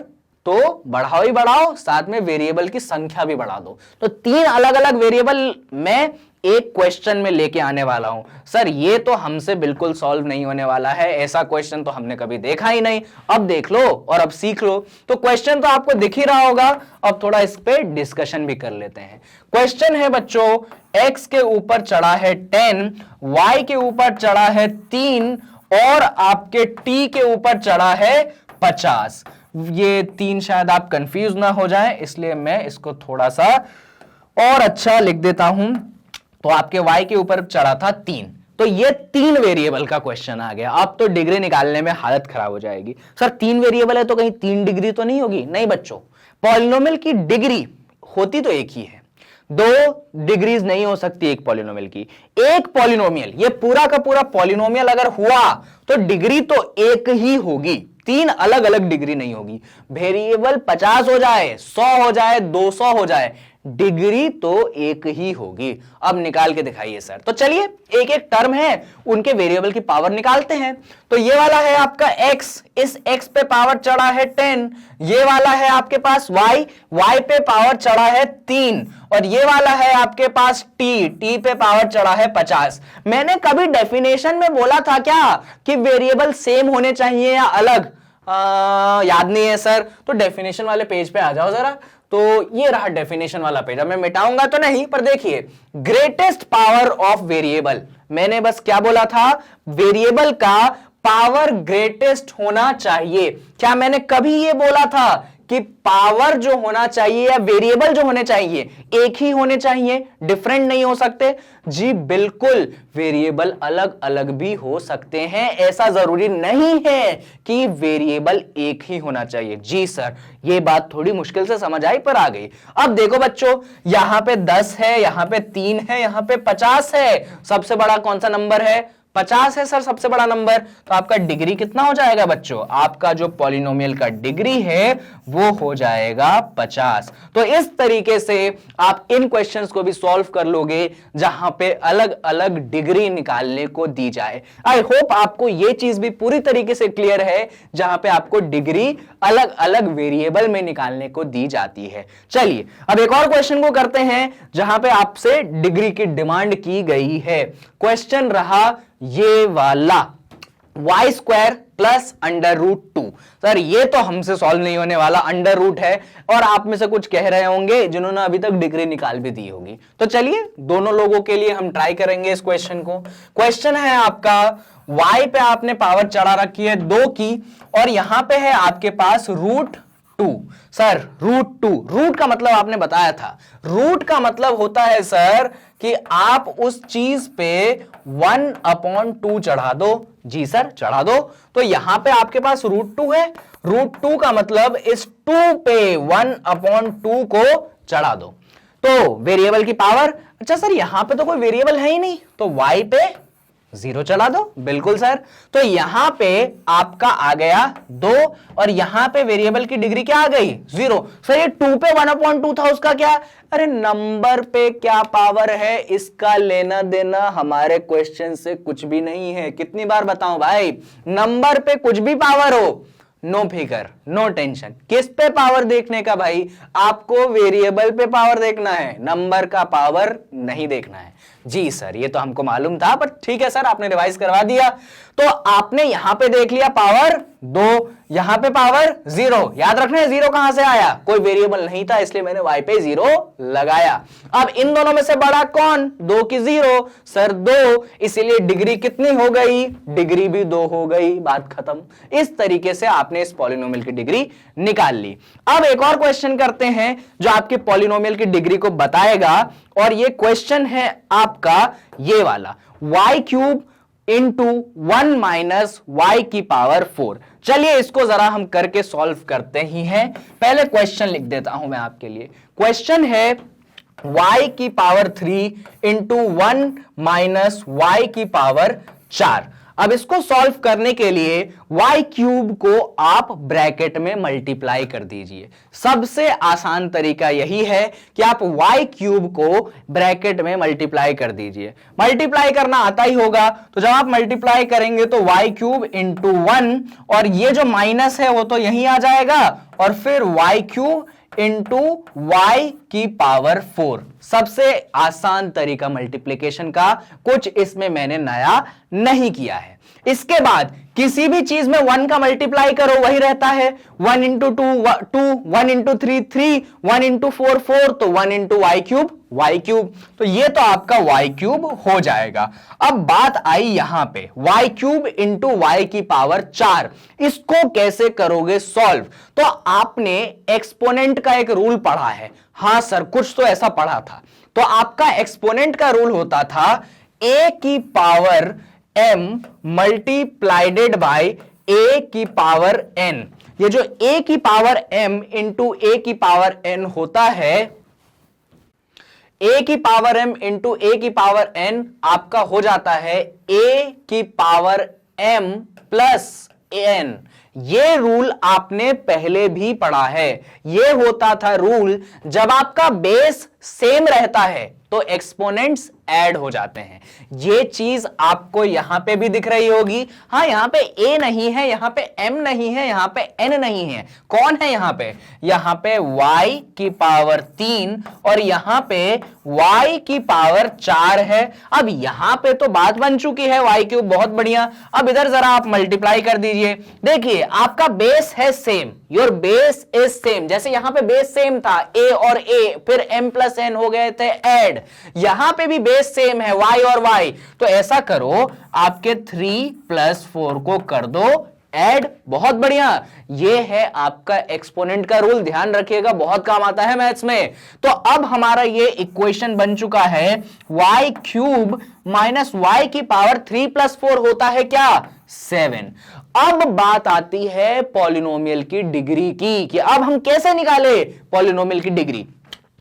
तो बढ़ाओ ही बढ़ाओ, साथ में वेरिएबल की संख्या भी बढ़ा दो। तो 3 अलग अलग वेरिएबल मैं एक क्वेश्चन में लेके आने वाला हूं। सर ये तो हमसे बिल्कुल सॉल्व नहीं होने वाला है, ऐसा क्वेश्चन तो हमने कभी देखा ही नहीं। अब देख लो और अब सीख लो। तो क्वेश्चन तो आपको दिख ही रहा होगा, अब थोड़ा इस पे डिस्कशन भी कर लेते हैं। क्वेश्चन है बच्चों, x के ऊपर चढ़ा है 10, y के ऊपर चढ़ा है 3 और आपके t के ऊपर चढ़ा है 50। ये 3 शायद आप कंफ्यूज ना हो जाए, इसलिए मैं इसको थोड़ा सा और अच्छा लिख देता हूं। तो आपके y के ऊपर चढ़ा था 3, तो ये 3 वेरिएबल का क्वेश्चन आ गया। अब तो डिग्री निकालने में हालत खराब हो जाएगी। सर 3 वेरिएबल है तो कहीं 3 डिग्री तो नहीं होगी? नहीं बच्चों, पॉलिनोमियल की डिग्री होती तो एक ही है, 2 डिग्रीज नहीं हो सकती एक पॉलिनोमियल की। एक पॉलिनोमियल, ये पूरा का पूरा पॉलिनोमियल अगर हुआ तो डिग्री तो एक ही होगी, 3 अलग अलग डिग्री नहीं होगी। वेरिएबल 50 हो जाए, 100 हो जाए, 200 हो जाए, डिग्री तो एक ही होगी। अब निकाल के दिखाइए सर। तो चलिए एक एक टर्म है उनके वेरिएबल की पावर निकालते हैं। तो ये वाला है आपका x, इस x पे पावर चढ़ा है 10। ये वाला है आपके पास y, y पे पावर चढ़ा है 3। और ये वाला है आपके पास t, t पे पावर चढ़ा है 50। मैंने कभी डेफिनेशन में बोला था क्या कि वेरिएबल सेम होने चाहिए या अलग? याद नहीं है सर। तो डेफिनेशन वाले पेज पे आ जाओ जरा। तो ये रहा डेफिनेशन वाला पेज। मैं मिटाऊंगा तो नहीं, पर देखिए ग्रेटेस्ट पावर ऑफ वेरिएबल, मैंने बस क्या बोला था, वेरिएबल का पावर ग्रेटेस्ट होना चाहिए। क्या मैंने कभी ये बोला था कि पावर जो होना चाहिए या वेरिएबल जो होने चाहिए एक ही होने चाहिए, डिफरेंट नहीं हो सकते? जी बिल्कुल, वेरिएबल अलग अलग भी हो सकते हैं, ऐसा जरूरी नहीं है कि वेरिएबल एक ही होना चाहिए। जी सर, ये बात थोड़ी मुश्किल से समझ आई पर आ गई। अब देखो बच्चों, यहां पे 10 है, यहां पे 3 है, यहां पे 50 है। सबसे बड़ा कौन सा नंबर है? 50 है सर सबसे बड़ा नंबर। तो आपका डिग्री कितना हो जाएगा बच्चों? आपका जो पॉलिनोमियल का डिग्री है वो हो जाएगा 50। तो इस तरीके से आप इन क्वेश्चंस को भी सॉल्व कर लोगे जहां पे अलग अलग डिग्री निकालने को दी जाए। आई होप आपको ये चीज भी पूरी तरीके से क्लियर है, जहां पे आपको डिग्री अलग अलग वेरिएबल में निकालने को दी जाती है। चलिए अब एक और क्वेश्चन को करते हैं जहां पे आपसे डिग्री की डिमांड की गई है। क्वेश्चन रहा ये वाला, Y square plus under root 2। Sir ये तो हमसे सॉल्व नहीं होने वाला, अंडर रूट है। और आप में से कुछ कह रहे होंगे जिन्होंने अभी तक डिग्री निकाल भी दी होगी। तो चलिए दोनों लोगों के लिए हम ट्राई करेंगे इस क्वेश्चन को। क्वेश्चन है आपका, y पे आपने पावर चढ़ा रखी है 2 की, और यहां पे है आपके पास रूट 2। सर रूट 2, रूट का मतलब आपने बताया था, रूट का मतलब होता है सर कि आप उस चीज पे 1/2 चढ़ा दो। जी सर चढ़ा दो। तो यहां पे आपके पास रूट 2 है, रूट 2 का मतलब इस 2 पे 1/2 को चढ़ा दो। तो वेरिएबल की पावर, अच्छा सर यहां पे तो कोई वेरिएबल है ही नहीं, तो y पे 0 चला दो। बिल्कुल सर। तो यहां पे आपका आ गया 2, और यहां पे वेरिएबल की डिग्री क्या आ गई? 0। सर ये 2 पे 1/2 था, उसका क्या? अरे नंबर पे क्या पावर है, इसका लेना देना हमारे क्वेश्चन से कुछ भी नहीं है। कितनी बार बताऊं भाई, नंबर पे कुछ भी पावर हो, नो फिकर, नो टेंशन। किस पे पावर देखने का भाई? आपको वेरिएबल पे पावर देखना है, नंबर का पावर नहीं देखना है। जी सर ये तो हमको मालूम था, पर ठीक है सर आपने रिवाइज करवा दिया। तो आपने यहां पे देख लिया पावर 2, यहां पे पावर 0। याद रखना है 0 कहां से आया? कोई वेरिएबल नहीं था, इसलिए मैंने y पे 0 लगाया। अब इन दोनों में से बड़ा कौन? 2 की 0। सर 2, इसीलिए डिग्री कितनी हो गई? डिग्री भी 2 हो गई, बात खत्म। इस तरीके से आपने इस पॉलिनोमियल की डिग्री निकाल ली। अब एक और क्वेश्चन करते हैं जो आपके पॉलिनोमियल की डिग्री को बताएगा, और ये क्वेश्चन है आपका ये वाला, y³ इंटू 1 माइनस y की पावर 4। चलिए इसको जरा हम करके सॉल्व करते ही हैं। पहले क्वेश्चन लिख देता हूं मैं आपके लिए। क्वेश्चन है y की पावर 3 इंटू 1 माइनस y की पावर 4। अब इसको सॉल्व करने के लिए y³ को आप ब्रैकेट में मल्टीप्लाई कर दीजिए। सबसे आसान तरीका यही है कि आप y³ को ब्रैकेट में मल्टीप्लाई कर दीजिए। मल्टीप्लाई करना आता ही होगा, तो जब आप मल्टीप्लाई करेंगे तो y³ इंटू 1, और ये जो माइनस है वो तो यहीं आ जाएगा, और फिर y³ इंटू y की पावर 4। सबसे आसान तरीका मल्टीप्लिकेशन का, कुछ इसमें मैंने नया नहीं किया है। इसके बाद किसी भी चीज में 1 का मल्टीप्लाई करो वही रहता है। 1 इंटू 2 2, 1 इंटू 3 3, 1 इंटू 4 4, तो 1 इंटू y³। तो ये तो आपका y³ हो जाएगा। अब बात आई यहां पे y³ इंटू y की पावर 4, इसको कैसे करोगे सॉल्व? तो आपने एक्सपोनेंट का एक रूल पढ़ा है। हां सर कुछ तो ऐसा पढ़ा था। तो आपका एक्सपोनेंट का रूल होता था a की पावर m मल्टीप्लाइडेड बाय a की पावर n। ये जो a की पावर m इंटू a की पावर n होता है, a की पावर m इंटू a की पावर n आपका हो जाता है a की पावर m प्लस n। ये रूल आपने पहले भी पढ़ा है। ये होता था रूल जब आपका बेस सेम रहता है तो एक्सपोनेंट्स ऐड हो जाते हैं। ये चीज आपको यहां पे भी दिख रही होगी। हाँ, यहां पे a नहीं है, यहां पे m नहीं है, यहां पे n नहीं है। कौन है यहां पे? यहां पे y की पावर 3 और यहां पे y की पावर 4 है। अब यहां पे तो बात बन चुकी है y क्यूब, बहुत बढ़िया। अब इधर जरा आप मल्टीप्लाई कर दीजिए। देखिए आपका बेस है same, your base is same. जैसे यहां पे बेस सेम था a और a, फिर m प्लस n हो गए थे ऐड। यहां पे भी बेस सेम है y और y। तो ऐसा करो, आपके 3 प्लस 4 को कर दो ऐड। बहुत बढ़िया, ये है आपका एक्सपोनेंट का रूल। ध्यान रखिएगा, बहुत काम आता है मैथ्स में। तो अब हमारा ये इक्वेशन बन चुका है y क्यूब माइनस y की पावर 3 प्लस 4 होता है क्या? 7। अब बात आती है पॉलिनोमियल की डिग्री की, कि अब हम कैसे निकाले पॉलिनोमियल की डिग्री।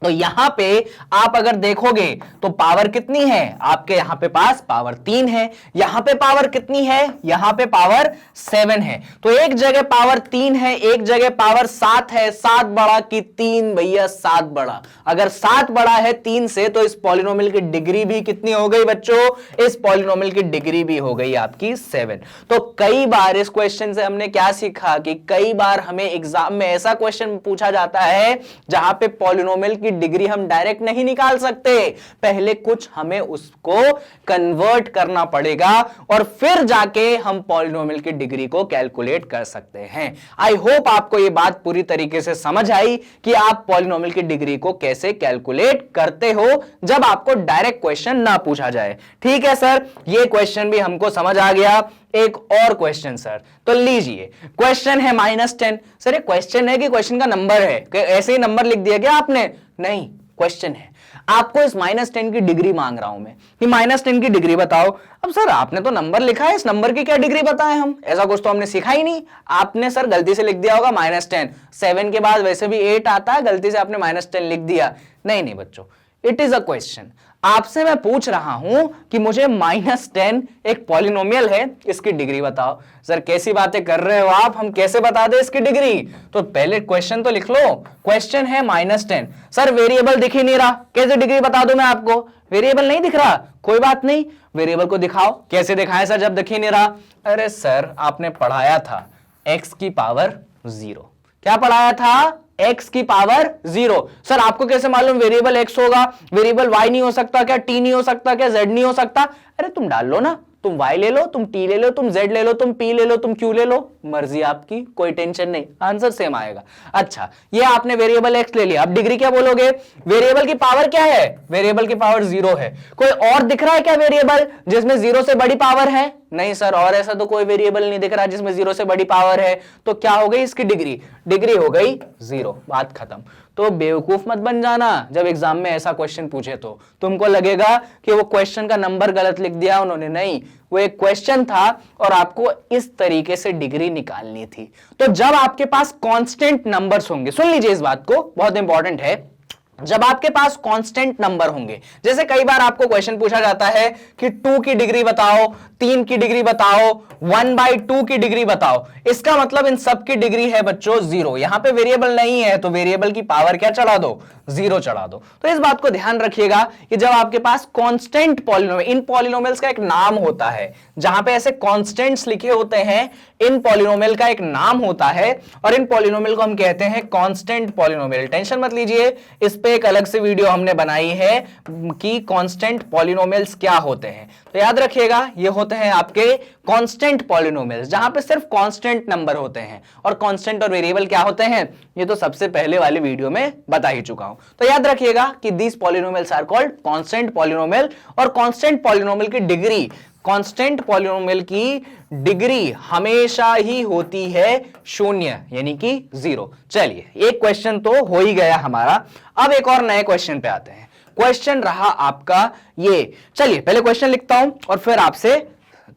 तो यहां पे आप अगर देखोगे तो पावर कितनी है आपके? यहां पे पास पावर 3 है, यहां पे पावर कितनी है? यहां पे पावर 7 है। तो एक जगह पावर 3 है, एक जगह पावर 7 है। 7 बड़ा कि 3? भैया 7 बड़ा। अगर 7 बड़ा है 3 से तो इस पॉलिनोमियल की डिग्री भी कितनी हो गई बच्चों? इस पॉलिनोमियल की डिग्री भी हो गई आपकी 7। तो कई बार इस क्वेश्चन से हमने क्या सीखा कि कई बार हमें एग्जाम में ऐसा क्वेश्चन पूछा जाता है जहां पे पॉलिनोमियल की डिग्री हम डायरेक्ट नहीं निकाल सकते, पहले कुछ हमें उसको कन्वर्ट करना पड़ेगा और फिर जाके हम पॉलिनोमियल की डिग्री को कैलकुलेट कर सकते हैं। आई होप आपको यह बात पूरी तरीके से समझ आई कि आप पॉलिनोमियल की डिग्री को कैसे कैलकुलेट करते हो जब आपको डायरेक्ट क्वेश्चन ना पूछा जाए। ठीक है सर, यह क्वेश्चन भी हमको समझ आ गया। एक और क्वेश्चन सर, तो लीजिए क्वेश्चन है -10। सर ये क्वेश्चन है कि क्वेश्चन का नंबर है? कि ऐसे ही नंबर लिख दिया क्या आपने? नहीं, क्वेश्चन है। आपको इस -10 की डिग्री मांग रहा हूं मैं कि -10 की डिग्री बताओ। अब सर आपने तो नंबर लिखा है, इस नंबर की क्या डिग्री बताएं हम? ऐसा कुछ तो हमने सीखा ही नहीं। आपने सर गलती से लिख दिया होगा -10। 7 के बाद वैसे भी 8 आता है, गलती से आपने -10 लिख दिया। नहीं नहीं बच्चों, इट इज अ क्वेश्चन। आपसे मैं पूछ रहा हूं कि मुझे -10 एक पॉलिनोमियल है, इसकी डिग्री बताओ। सर कैसी बातें कर रहे हो आप, हम कैसे बता दें इसकी डिग्री? तो पहले क्वेश्चन तो लिख लो। क्वेश्चन है -10। सर वेरिएबल दिख ही नहीं रहा, कैसे डिग्री बता दूं मैं आपको? वेरिएबल नहीं दिख रहा, कोई बात नहीं, वेरिएबल को दिखाओ। कैसे दिखाएं सर जब दिख ही नहीं रहा? अरे सर आपने पढ़ाया था x की पावर 0। क्या पढ़ाया था? x की पावर 0। सर आपको कैसे मालूम वेरिएबल x होगा? वेरिएबल y नहीं हो सकता क्या? t नहीं हो सकता क्या? z नहीं हो सकता? अरे तुम डाल लो ना, तुम y ले लो, तुम t ले लो, तुम z ले लो, तुम p ले लो, तुम q ले लो, मर्जी आपकी, कोई टेंशन नहीं, आंसर सेम आएगा। अच्छा, ये आपने वेरिएबल x ले लिया, अब डिग्री क्या बोलोगे? वेरिएबल की पावर क्या है? वेरिएबल की पावर 0 है। कोई और दिख रहा है क्या वेरिएबल जिसमें 0 से बड़ी पावर है? नहीं सर, और ऐसा तो कोई वेरिएबल नहीं दिख रहा जिसमें 0 से बड़ी पावर है। तो क्या हो गई इसकी डिग्री? डिग्री हो गई 0, बात खत्म। तो बेवकूफ मत बन जाना जब एग्जाम में ऐसा क्वेश्चन पूछे तो तुमको लगेगा कि वो क्वेश्चन का नंबर गलत लिख दिया उन्होंने। नहीं, वो एक क्वेश्चन था और आपको इस तरीके से डिग्री निकालनी थी। तो जब आपके पास कांस्टेंट नंबर्स होंगे, सुन लीजिए इस बात को, बहुत इंपॉर्टेंट है, जब आपके पास कांस्टेंट नंबर होंगे, जैसे कई बार आपको क्वेश्चन पूछा जाता है कि 2 की डिग्री बताओ, 3 की डिग्री बताओ, 1/2 की डिग्री बताओ, इसका मतलब इन सब की डिग्री है बच्चों 0। यहां पे वेरिएबल नहीं है तो वेरिएबल की पावर क्या चढ़ा दो? 0 चढ़ा दो। तो इस बात को ध्यान रखिएगा कि जब आपके पास कांस्टेंट पॉलिनोमियल, इन पॉलिनोमियल्स का एक नाम होता है, जहां पे ऐसे कांस्टेंट्स लिखे होते हैं, इन पॉलिनोमियल का एक नाम होता है और इन पॉलिनोमियल को हम कहते हैं कांस्टेंट पॉलिनोमियल। टेंशन मत लीजिए, इस पे एक अलग से वीडियो हमने बनाई है कि कांस्टेंट पॉलिनोमियल्स क्या होते हैं। तो याद रखिएगा, ये होते हैं आपके कांस्टेंट पॉलिनोमियल्स, जहां पे सिर्फ कांस्टेंट नंबर होते हैं। और कांस्टेंट और वेरिएबल क्या होते हैं, ये तो सबसे पहले वाले वीडियो में बता ही चुका हूं। तो याद रखिएगा कि these polynomials are called constant polynomial. और कांस्टेंट पॉलिनोमियल की डिग्री, कांस्टेंट पॉलिनोमियल की डिग्री हमेशा ही होती है 0, यानी कि 0। चलिए एक क्वेश्चन तो हो ही गया हमारा, अब एक और नए क्वेश्चन पे आते हैं। क्वेश्चन रहा आपका ये, चलिए पहले क्वेश्चन लिखता हूं और फिर आपसे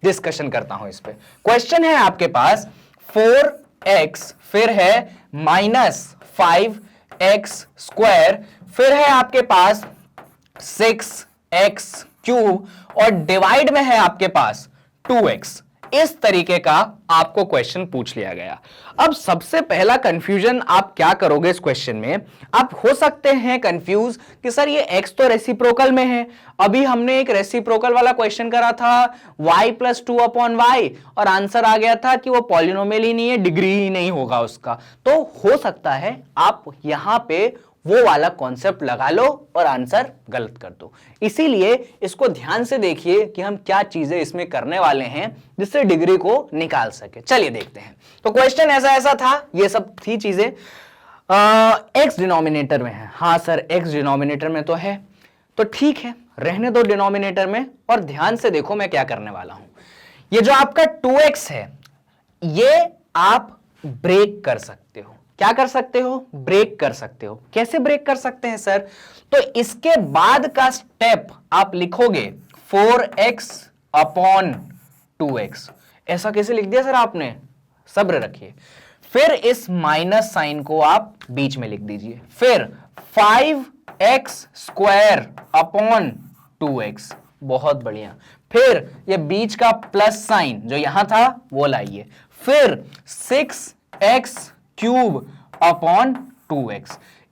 डिस्कशन करता हूं इस पे। क्वेश्चन है आपके पास 4x, फिर है -5x², फिर है आपके पास 6x³ और डिवाइड में है आपके पास 2x। इस तरीके का आपको क्वेश्चन पूछ लिया गया। अब सबसे पहला कंफ्यूजन आप क्या करोगे इस क्वेश्चन में, आप हो सकते हैं कंफ्यूज कि सर ये x तो रेसिप्रोकल में है, अभी हमने एक रेसिप्रोकल वाला क्वेश्चन करा था y + 2/y और आंसर आ गया था कि वो पॉलिनोमियल ही नहीं है, डिग्री ही नहीं होगा उसका। तो हो सकता है आप यहां पे वो वाला कॉन्सेप्ट लगा लो और आंसर गलत कर दो। इसीलिए इसको ध्यान से देखिए कि हम क्या चीजें इसमें करने वाले हैं जिससे डिग्री को निकाल सके। चलिए देखते हैं। तो क्वेश्चन ऐसा था, ये सब थी चीजें। एक्स डिनोमिनेटर में है, हाँ सर एक्स डिनोमिनेटर में तो है, तो ठीक है रहने दो डिनोमिनेटर में। और ध्यान से देखो मैं क्या करने वाला हूं। ये जो आपका 2x है ये आप ब्रेक कर सकते हो। क्या कर सकते हो? ब्रेक कर सकते हो। कैसे ब्रेक कर सकते हैं सर? तो इसके बाद का स्टेप आप लिखोगे 4x/2x। ऐसा कैसे लिख दिया सर आपने? सब्र रखिए। फिर इस माइनस साइन को आप बीच में लिख दीजिए। फिर 5x² बहुत बढ़िया। फिर ये बीच का प्लस साइन जो यहां था वो लाइए। फिर 6x³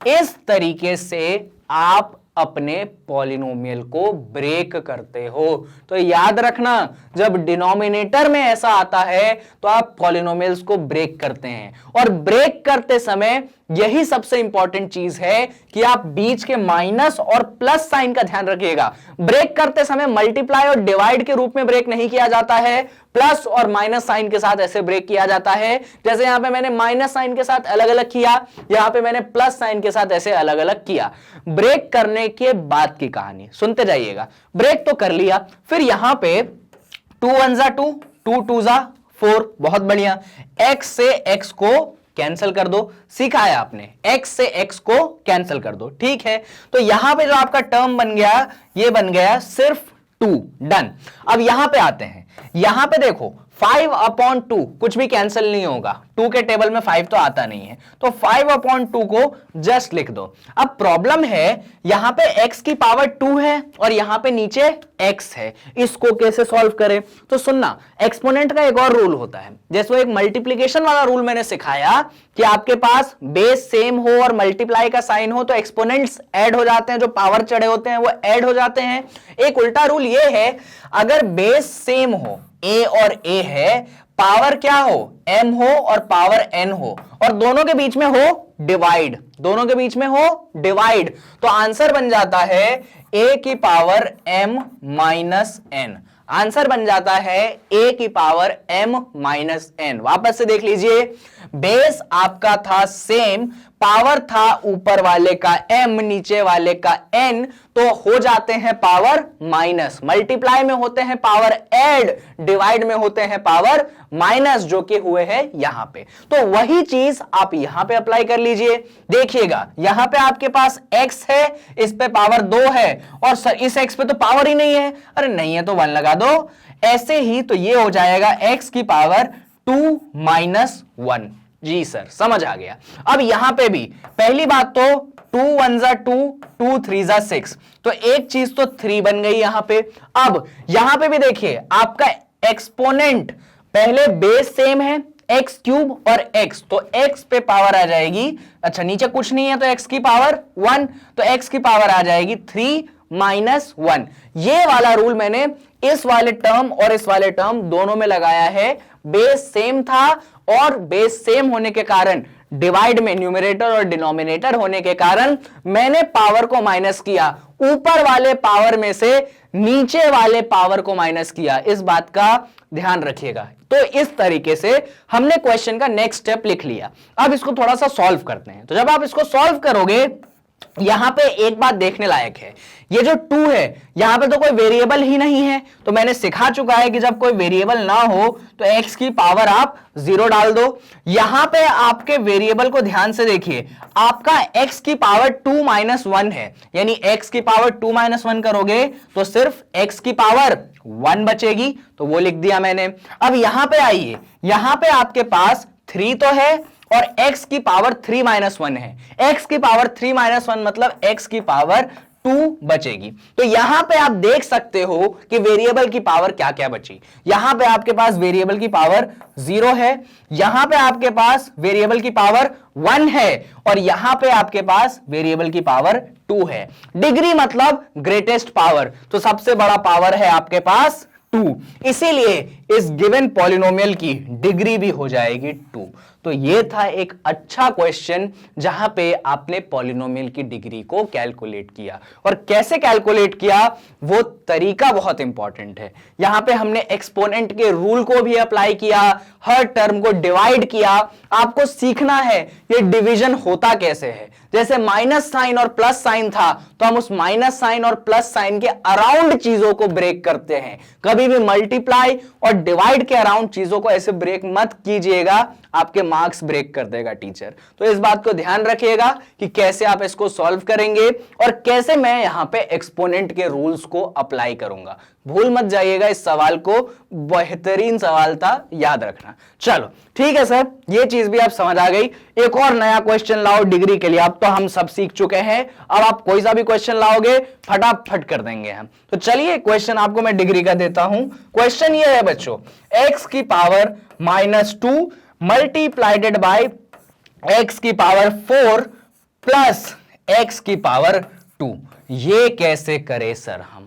इस तरीके से आप अपने पॉलिनोमियल को ब्रेक करते हो। तो याद रखना जब डिनोमिनेटर में ऐसा आता है तो आप पॉलिनोमियल्स को ब्रेक करते हैं, और ब्रेक करते समय यही सबसे इंपॉर्टेंट चीज है कि आप बीच के माइनस और प्लस साइन का ध्यान रखिएगा। ब्रेक करते समय मल्टीप्लाई और डिवाइड के रूप में ब्रेक नहीं किया जाता है, प्लस और माइनस साइन के साथ ऐसे ब्रेक किया जाता है। जैसे यहां पे मैंने माइनस साइन के साथ अलग अलग किया, यहां पे मैंने प्लस साइन के साथ ऐसे अलग अलग किया। ब्रेक करने के बाद की कहानी सुनते जाइएगा। ब्रेक तो कर लिया, फिर यहां पे 2 1 जा 2, 2 2 जा 4, बहुत बढ़िया। x से x को कैंसिल कर दो, सीखा है आपने, x से x को कैंसिल कर दो, ठीक है। तो यहां पे जो आपका टर्म बन गया ये बन गया सिर्फ 2, डन। अब यहां पे आते हैं, यहां पे देखो 5/2 कुछ भी कैंसिल नहीं होगा, 2 के टेबल में 5 तो आता नहीं है, तो 5/2 को जस्ट लिख दो। अब प्रॉब्लम है यहां पे x की पावर 2 है और यहां पे नीचे x है, इसको कैसे सॉल्व करें? तो सुनना, एक्सपोनेंट का एक और रूल होता है, जैसे वो एक मल्टीप्लीकेशन वाला रूल मैंने सिखाया कि आपके पास बेस सेम हो और मल्टीप्लाई का साइन हो तो एक्सपोनेंट्स ऐड हो जाते हैं, जो पावर चढ़े होते हैं वो ऐड हो जाते हैं। एक उल्टा रूल ये है, अगर बेस सेम हो, a और a है, पावर क्या हो, m हो और पावर n हो, और दोनों के बीच में हो डिवाइड, दोनों के बीच में हो डिवाइड, तो आंसर बन जाता है a की power m minus n। Answer बन जाता है a की पावर m माइनस n। वापस से देख लीजिए, बेस आपका था सेम, पावर था ऊपर वाले का m नीचे वाले का n, तो हो जाते हैं पावर माइनस। मल्टीप्लाई में होते हैं पावर ऐड, डिवाइड में होते हैं पावर माइनस, जो कि हुए हैं यहां पे। तो वही चीज आप यहां पे अप्लाई कर लीजिए। देखिएगा यहां पे आपके पास x है, इस पे पावर 2 है, और सर इस x पे तो पावर ही नहीं है। अरे नहीं है तो 1 लगा दो, ऐसे ही तो ये हो जाएगा x की पावर 2 माइनस 1। जी सर समझ आ गया। अब यहां पे भी पहली बात तो 2 1 जा 2, 2 3 जा 6, तो एक चीज तो 3 बन गई यहां पे। अब यहां पे भी देखिए आपका एक्सपोनेंट पहले बेस सेम है, x³ और x, तो x पे पावर आ जाएगी, अच्छा नीचे कुछ नहीं है तो x की पावर 1, तो x की पावर आ जाएगी 3 माइनस 1। ये वाला रूल मैंने इस वाले टर्म और इस वाले टर्म दोनों में लगाया है। बेस सेम था और बेस सेम होने के कारण डिवाइड में न्यूमरेटर और डिनोमिनेटर होने के कारण मैंने पावर को माइनस किया, ऊपर वाले पावर में से नीचे वाले पावर को माइनस किया। इस बात का ध्यान रखिएगा। तो इस तरीके से हमने क्वेश्चन का नेक्स्ट स्टेप लिख लिया। अब इसको थोड़ा सा सॉल्व करते हैं। तो जब आप इसको सॉल्व करोगे, यहां पे एक बात देखने लायक है, ये जो 2 है यहां पे तो कोई वेरिएबल ही नहीं है, तो मैंने सिखा चुका है कि जब कोई वेरिएबल ना हो तो x की पावर आप 0 डाल दो। यहां पे आपके वेरिएबल को ध्यान से देखिए, आपका x की पावर 2 माइनस 1 है, यानी x की पावर 2 माइनस 1 करोगे तो सिर्फ x की पावर 1 बचेगी, तो वो लिख दिया मैंने। अब यहां पे आइए, यहां पे आपके पास 3 तो है और x की पावर 3 माइनस 1 है। x की पावर 3 माइनस 1 मतलब x की पावर 2 बचेगी। तो यहां पे आप देख सकते हो कि वेरिएबल की पावर क्या क्या बची। यहां पे आपके पास वेरिएबल की पावर 0 है, यहां पे आपके पास वेरिएबल की पावर 1 है, और यहां पे आपके पास वेरिएबल की पावर 2 है। डिग्री मतलब ग्रेटेस्ट पावर, तो सबसे बड़ा पावर है आपके पास 2, इसीलिए इस गिवन पॉलिनोमियल की डिग्री भी हो जाएगी 2। तो यह था एक अच्छा क्वेश्चन जहां पे आपने पॉलिनोमियल की डिग्री को कैलकुलेट किया, और कैसे कैलकुलेट किया वो तरीका बहुत इंपॉर्टेंट है। यहां पे हमने एक्सपोनेंट के रूल को भी अप्लाई किया, हर टर्म को डिवाइड किया। आपको सीखना है ये डिवीजन होता कैसे है। जैसे माइनस साइन और प्लस साइन था, तो हम उस माइनस साइन और प्लस साइन के अराउंड चीजों को ब्रेक करते हैं। कभी भी मल्टीप्लाई और डिवाइड के अराउंड चीजों को ऐसे ब्रेक मत कीजिएगा, आपके मार्क्स ब्रेक कर देगा टीचर। तो इस बात को ध्यान रखिएगा कि कैसे आप इसको सॉल्व करेंगे और कैसे मैं यहां पे एक्सपोनेंट के रूल्स को अप्लाई करूंगा। भूल मत जाइएगा इस सवाल को, बेहतरीन सवाल था, याद रखना। चलो ठीक है सर, ये चीज भी आप समझ आ गई। एक और नया क्वेश्चन लाओ डिग्री के लिए। अब तो हम सब सीख चुके हैं, अब आप कोई सा भी क्वेश्चन लाओगे फटाफट कर देंगे हम। तो चलिए क्वेश्चन आपको मैं डिग्री का देता हूं। क्वेश्चन ये है बच्चों, x की पावर -2 मल्टीप्लाइडेड बाय x की पावर 4 प्लस x की पावर 2। ये कैसे करें सर हम?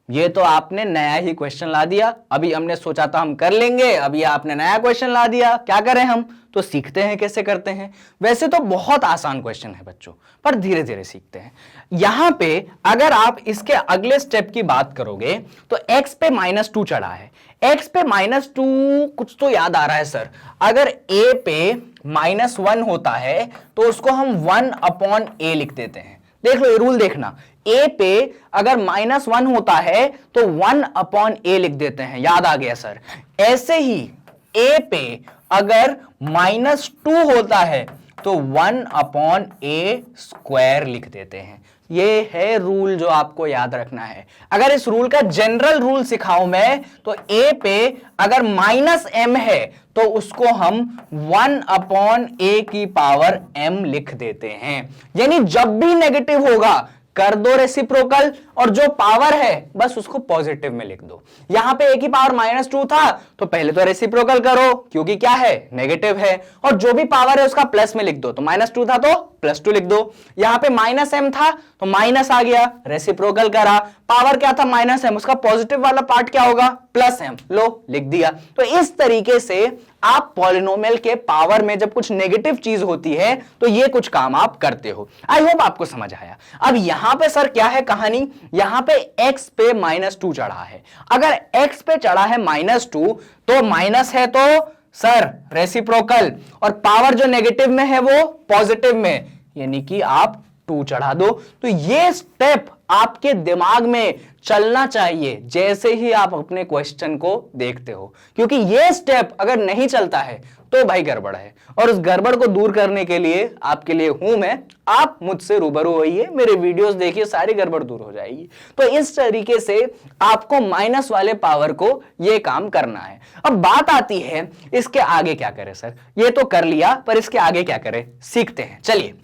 ये तो आपने नया ही क्वेश्चन ला दिया। अभी हमने सोचा था हम कर लेंगे, अभी आपने नया क्वेश्चन ला दिया। क्या करें हम? तो सीखते हैं कैसे करते हैं। वैसे तो बहुत आसान क्वेश्चन है बच्चों, पर धीरे धीरे सीखते हैं। यहां पे अगर आप इसके अगले स्टेप की बात करोगे तो x पे -2 चढ़ा है। x पे -2 कुछ तो याद आ रहा है सर। अगर a पे -1 होता है तो उसको हम 1/a लिख देते हैं। देख लो ये रूल देखना, a पे अगर -1 होता है तो 1/a लिख देते हैं। याद आ गया सर। ऐसे ही a पे अगर -2 होता है तो 1/a² लिख देते हैं। ये है रूल जो आपको याद रखना है। अगर इस रूल का जनरल रूल सिखाऊं मैं तो a पे अगर -m है तो उसको हम 1/a की पावर m लिख देते हैं। यानी जब भी नेगेटिव होगा कर दो रेसिप्रोकल, और जो पावर है बस उसको पॉजिटिव में लिख दो। यहां पे a की पावर -2 था तो पहले तो रेसिप्रोकल करो, क्योंकि क्या है नेगेटिव है, और जो भी पावर है उसका प्लस में लिख दो। तो -2 था तो +2 लिख दो। यहां पे -m था तो माइनस आ गया, रेसिप्रोकल करा, पावर क्या था -m, उसका पॉजिटिव वाला पार्ट क्या होगा +m, लो लिख दिया। तो इस तरीके से आप पॉलिनोमियल के पावर में जब कुछ नेगेटिव चीज होती है तो ये कुछ काम आप करते हो। आई होप आपको समझ आया। अब यहां पे सर क्या है कहानी, यहां पे x पे -2 चढ़ा है। अगर x पे चढ़ा है -2 तो माइनस है तो सर रेसिप्रोकल, और पावर जो नेगेटिव में है वो पॉजिटिव में, यानी कि आप 2 चढ़ा दो। तो ये स्टेप आपके दिमाग में चलना चाहिए जैसे ही आप अपने क्वेश्चन को देखते हो, क्योंकि ये स्टेप अगर नहीं चलता है तो भाई गड़बड़ है। और उस गड़बड़ को दूर करने के लिए आपके लिए हूं मैं, आप मुझसे रूबरू होइए, मेरे वीडियोस देखिए, सारी गड़बड़ दूर हो जाएगी। तो इस तरीके से आपको माइनस वाले पावर को ये काम करना है। अब बात आती है इसके आगे क्या करें सर। ये तो कर लिया, पर इसके आगे क्या करें सीखते हैं। चलिए,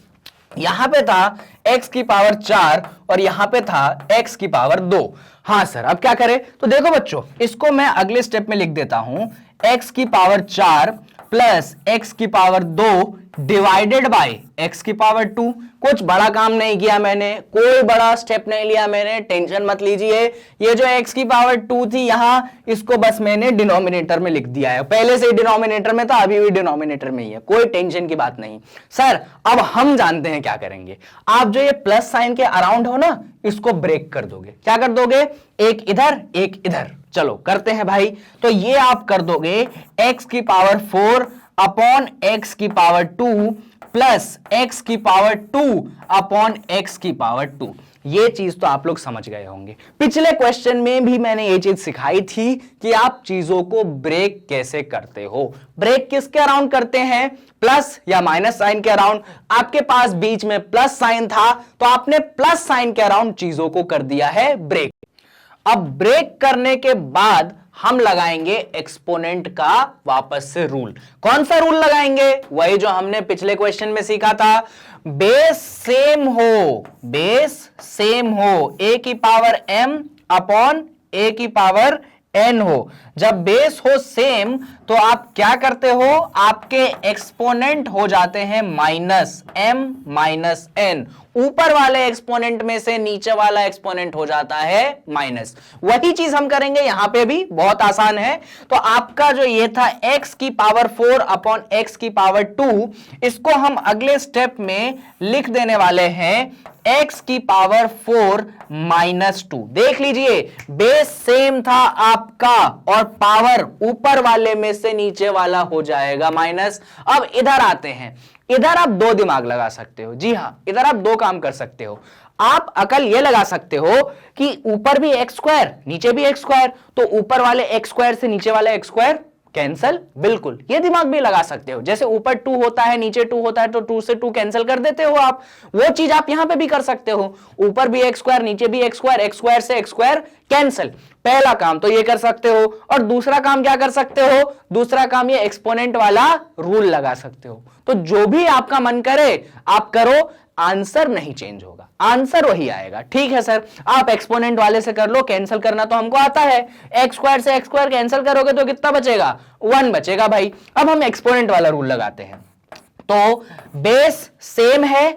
यहां पे था x की पावर 4 और यहां पे था x की पावर 2। हां सर, अब क्या करें? तो देखो बच्चों, इसको मैं अगले स्टेप में लिख देता हूं, x की पावर 4 प्लस x की पावर 2 डिवाइडेड बाय x की पावर 2। कुछ बड़ा काम नहीं किया मैंने, कोई बड़ा स्टेप नहीं लिया मैंने, टेंशन मत लीजिए। ये जो x की पावर 2 थी यहां, इसको बस मैंने डिनोमिनेटर में लिख दिया है। पहले से ही डिनोमिनेटर में था, अभी भी डिनोमिनेटर में ही है, कोई टेंशन की बात नहीं। सर अब हम जानते हैं क्या करेंगे। आप जो ये प्लस साइन के अराउंड हो ना, इसको ब्रेक कर दोगे। क्या कर दोगे? एक इधर एक इधर। चलो करते हैं भाई। तो ये आप कर दोगे x की पावर 4 अपॉन x की पावर 2 प्लस x की पावर 2 अपॉन x की पावर 2। ये चीज तो आप लोग समझ गए होंगे। पिछले क्वेश्चन में भी मैंने ये चीज सिखाई थी कि आप चीजों को ब्रेक कैसे करते हो। ब्रेक किसके अराउंड करते हैं? प्लस या माइनस साइन के अराउंड। आपके पास बीच में प्लस साइन था तो आपने प्लस साइन के अराउंड चीजों को कर दिया है ब्रेक। अब ब्रेक करने के बाद हम लगाएंगे एक्सपोनेंट का वापस से रूल। कौन सा रूल लगाएंगे? वही जो हमने पिछले क्वेश्चन में सीखा था, बेस सेम हो a की पावर m अपॉन a की पावर n हो। जब बेस हो सेम तो आप क्या करते हो, आपके एक्सपोनेंट हो जाते हैं माइनस m माइनस n। ऊपर वाले एक्सपोनेंट में से नीचे वाला एक्सपोनेंट हो जाता है माइनस। वही चीज हम करेंगे यहां पे भी, बहुत आसान है। तो आपका जो ये था x की पावर 4 अपॉन x की पावर 2, इसको हम अगले स्टेप में लिख देने वाले हैं x की पावर 4 माइनस 2। देख लीजिए, बेस सेम था आपका और पावर ऊपर वाले में से नीचे वाला हो जाएगा माइनस। अब इधर आते हैं, इधर आप दो दिमाग लगा सकते हो। जी हां, इधर आप दो काम कर सकते हो। आप अकल ये लगा सकते हो कि ऊपर भी एक्स स्क्वायर नीचे भी एक्स स्क्वायर, तो ऊपर वाले एक्स स्क्वायर से नीचे वाले एक्स स्क्वायर कैंसल। बिल्कुल, ये दिमाग भी लगा सकते हो। जैसे ऊपर 2 होता है नीचे 2 होता है तो 2 से 2 कैंसिल कर देते हो आप। वो चीज आप यहां पे भी कर सकते हो, ऊपर भी एक्स स्क्वायर नीचे भी एक्स स्क्वायर से एक्स स्क्वायर कैंसिल। पहला काम तो ये कर सकते हो। और दूसरा काम क्या कर सकते हो? दूसरा काम ये एक्सपोनेंट वाला रूल लगा सकते हो। तो जो भी आपका मन करे आप करो, आंसर नहीं चेंज होगा, आंसर वही आएगा। ठीक है सर, आप एक्सपोनेंट वाले से कर लो, कैंसिल करना तो हमको आता है। एक्स स्क्वायर से एक्स स्क्वायर कैंसिल करोगे तो कितना बचेगा? 1 बचेगा भाई। अब हम एक्सपोनेंट वाला रूल लगाते हैं। तो बेस सेम है,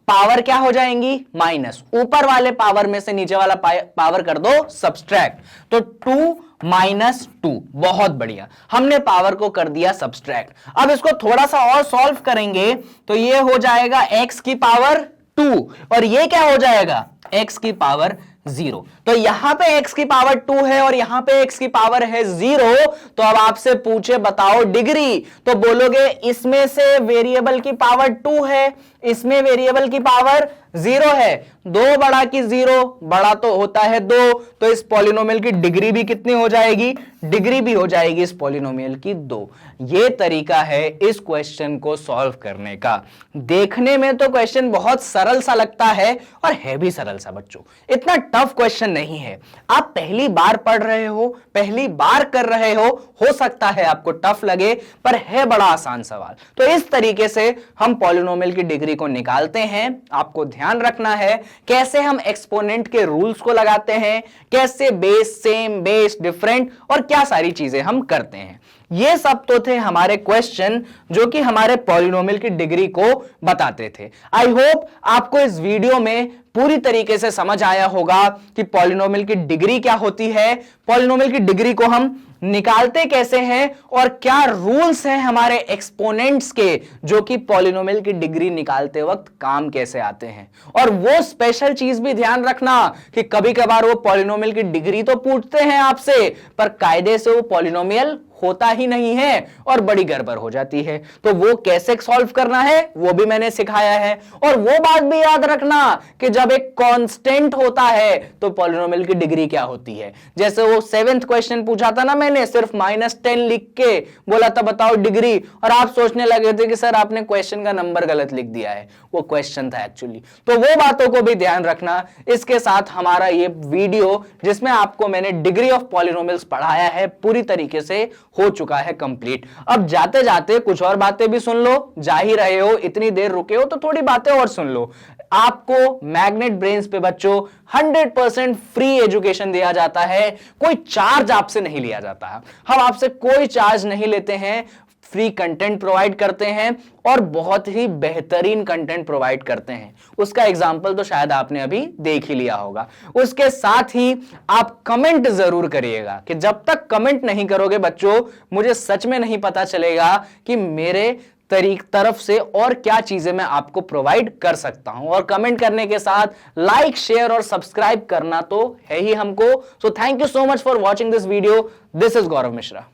पावर क्या हो जाएंगी? माइनस। ऊपर वाले पावर में से नीचे वाला पावर कर दो सब्सट्रैक्ट, तो 2 माइनस 2। बहुत बढ़िया, हमने पावर को कर दिया सब्सट्रैक्ट। अब इसको थोड़ा सा और सॉल्व करेंगे तो ये हो जाएगा x की पावर 2 और ये क्या हो जाएगा? x की पावर 0। तो यहां पे x की पावर 2 है और यहां पे x की पावर है 0। तो अब आपसे पूछे बताओ डिग्री, तो बोलोगे इसमें से वेरिएबल की पावर 2 है, इसमें वेरिएबल की पावर 0 है। 2 बड़ा की 0, बड़ा तो होता है 2, तो इस पॉलिनोमियल की डिग्री भी कितनी हो जाएगी? डिग्री भी हो जाएगी इस पॉलिनोमियल की 2। ये तरीका है इस क्वेश्चन को सॉल्व करने का। देखने में तो क्वेश्चन बहुत सरल सा लगता है और है भी सरल सा बच्चों, इतना टफ क्वेश्चन नहीं है। आप पहली बार पढ़ रहे हो, पहली बार कर रहे हो सकता है आपको टफ लगे, पर है बड़ा आसान सवाल। तो इस तरीके से हम पॉलिनोमियल की डिग्री को निकालते हैं। आपको ध्यान रखना है कैसे हम एक्सपोनेंट के रूल्स को लगाते हैं, कैसे बेस सेम बेस डिफरेंट और क्या सारी चीजें हम करते हैं। ये सब तो थे हमारे क्वेश्चन जो कि हमारे पॉलिनोमियल की डिग्री को बताते थे। आई होप आपको इस वीडियो में पूरी तरीके से समझ आया होगा कि पॉलिनोमियल की डिग्री क्या होती है, पॉलिनोमियल की डिग्री को हम निकालते कैसे हैं और क्या रूल्स हैं हमारे एक्सपोनेंट्स के जो कि पॉलिनोमियल की डिग्री निकालते वक्त काम कैसे आते हैं। और वो स्पेशल चीज भी ध्यान रखना कि कभी कभार वो पॉलिनोमियल की डिग्री तो पूछते हैं आपसे, पर कायदे से वो पॉलिनोमियल होता ही नहीं है और बड़ी गड़बड़ हो जाती है। तो वो कैसे सॉल्व करना है वो भी मैंने सिखाया है। और वो बात भी याद रखना कि जब एक कांस्टेंट होता है तो पॉलिनोमियल की डिग्री क्या होती है। जैसे वो 7th क्वेश्चन पूछा था ना मैंने, सिर्फ -10 लिख के बोला था बताओ डिग्री, और आप सोचने लगे थे कि सर आपने क्वेश्चन का नंबर गलत लिख दिया है, वो क्वेश्चन था एक्चुअली। तो वो बातों को भी ध्यान रखना। इसके साथ हमारा ये वीडियो जिसमें आपको मैंने डिग्री ऑफ पॉलिनोमियल्स पढ़ाया है पूरी तरीके से हो चुका है कंप्लीट। अब जाते जाते कुछ और बातें भी सुन लो, जा ही रहे हो, इतनी देर रुके हो तो थोड़ी बातें और सुन लो। आपको मैग्नेट ब्रेन्स पे बच्चों 100% फ्री एजुकेशन दिया जाता है, कोई चार्ज आपसे नहीं लिया जाता है। हम आपसे कोई चार्ज नहीं लेते हैं, फ्री कंटेंट प्रोवाइड करते हैं और बहुत ही बेहतरीन कंटेंट प्रोवाइड करते हैं। उसका एग्जाम्पल तो शायद आपने अभी देख ही लिया होगा। उसके साथ ही आप कमेंट जरूर करिएगा कि जब तक कमेंट नहीं करोगे बच्चों, मुझे सच में नहीं पता चलेगा कि मेरे तरफ से और क्या चीजें मैं आपको प्रोवाइड कर सकता हूं। और कमेंट करने के साथ लाइक शेयर और सब्सक्राइब करना तो है ही हमको। So thank you so much for watching this video. This is Gaurav Mishra.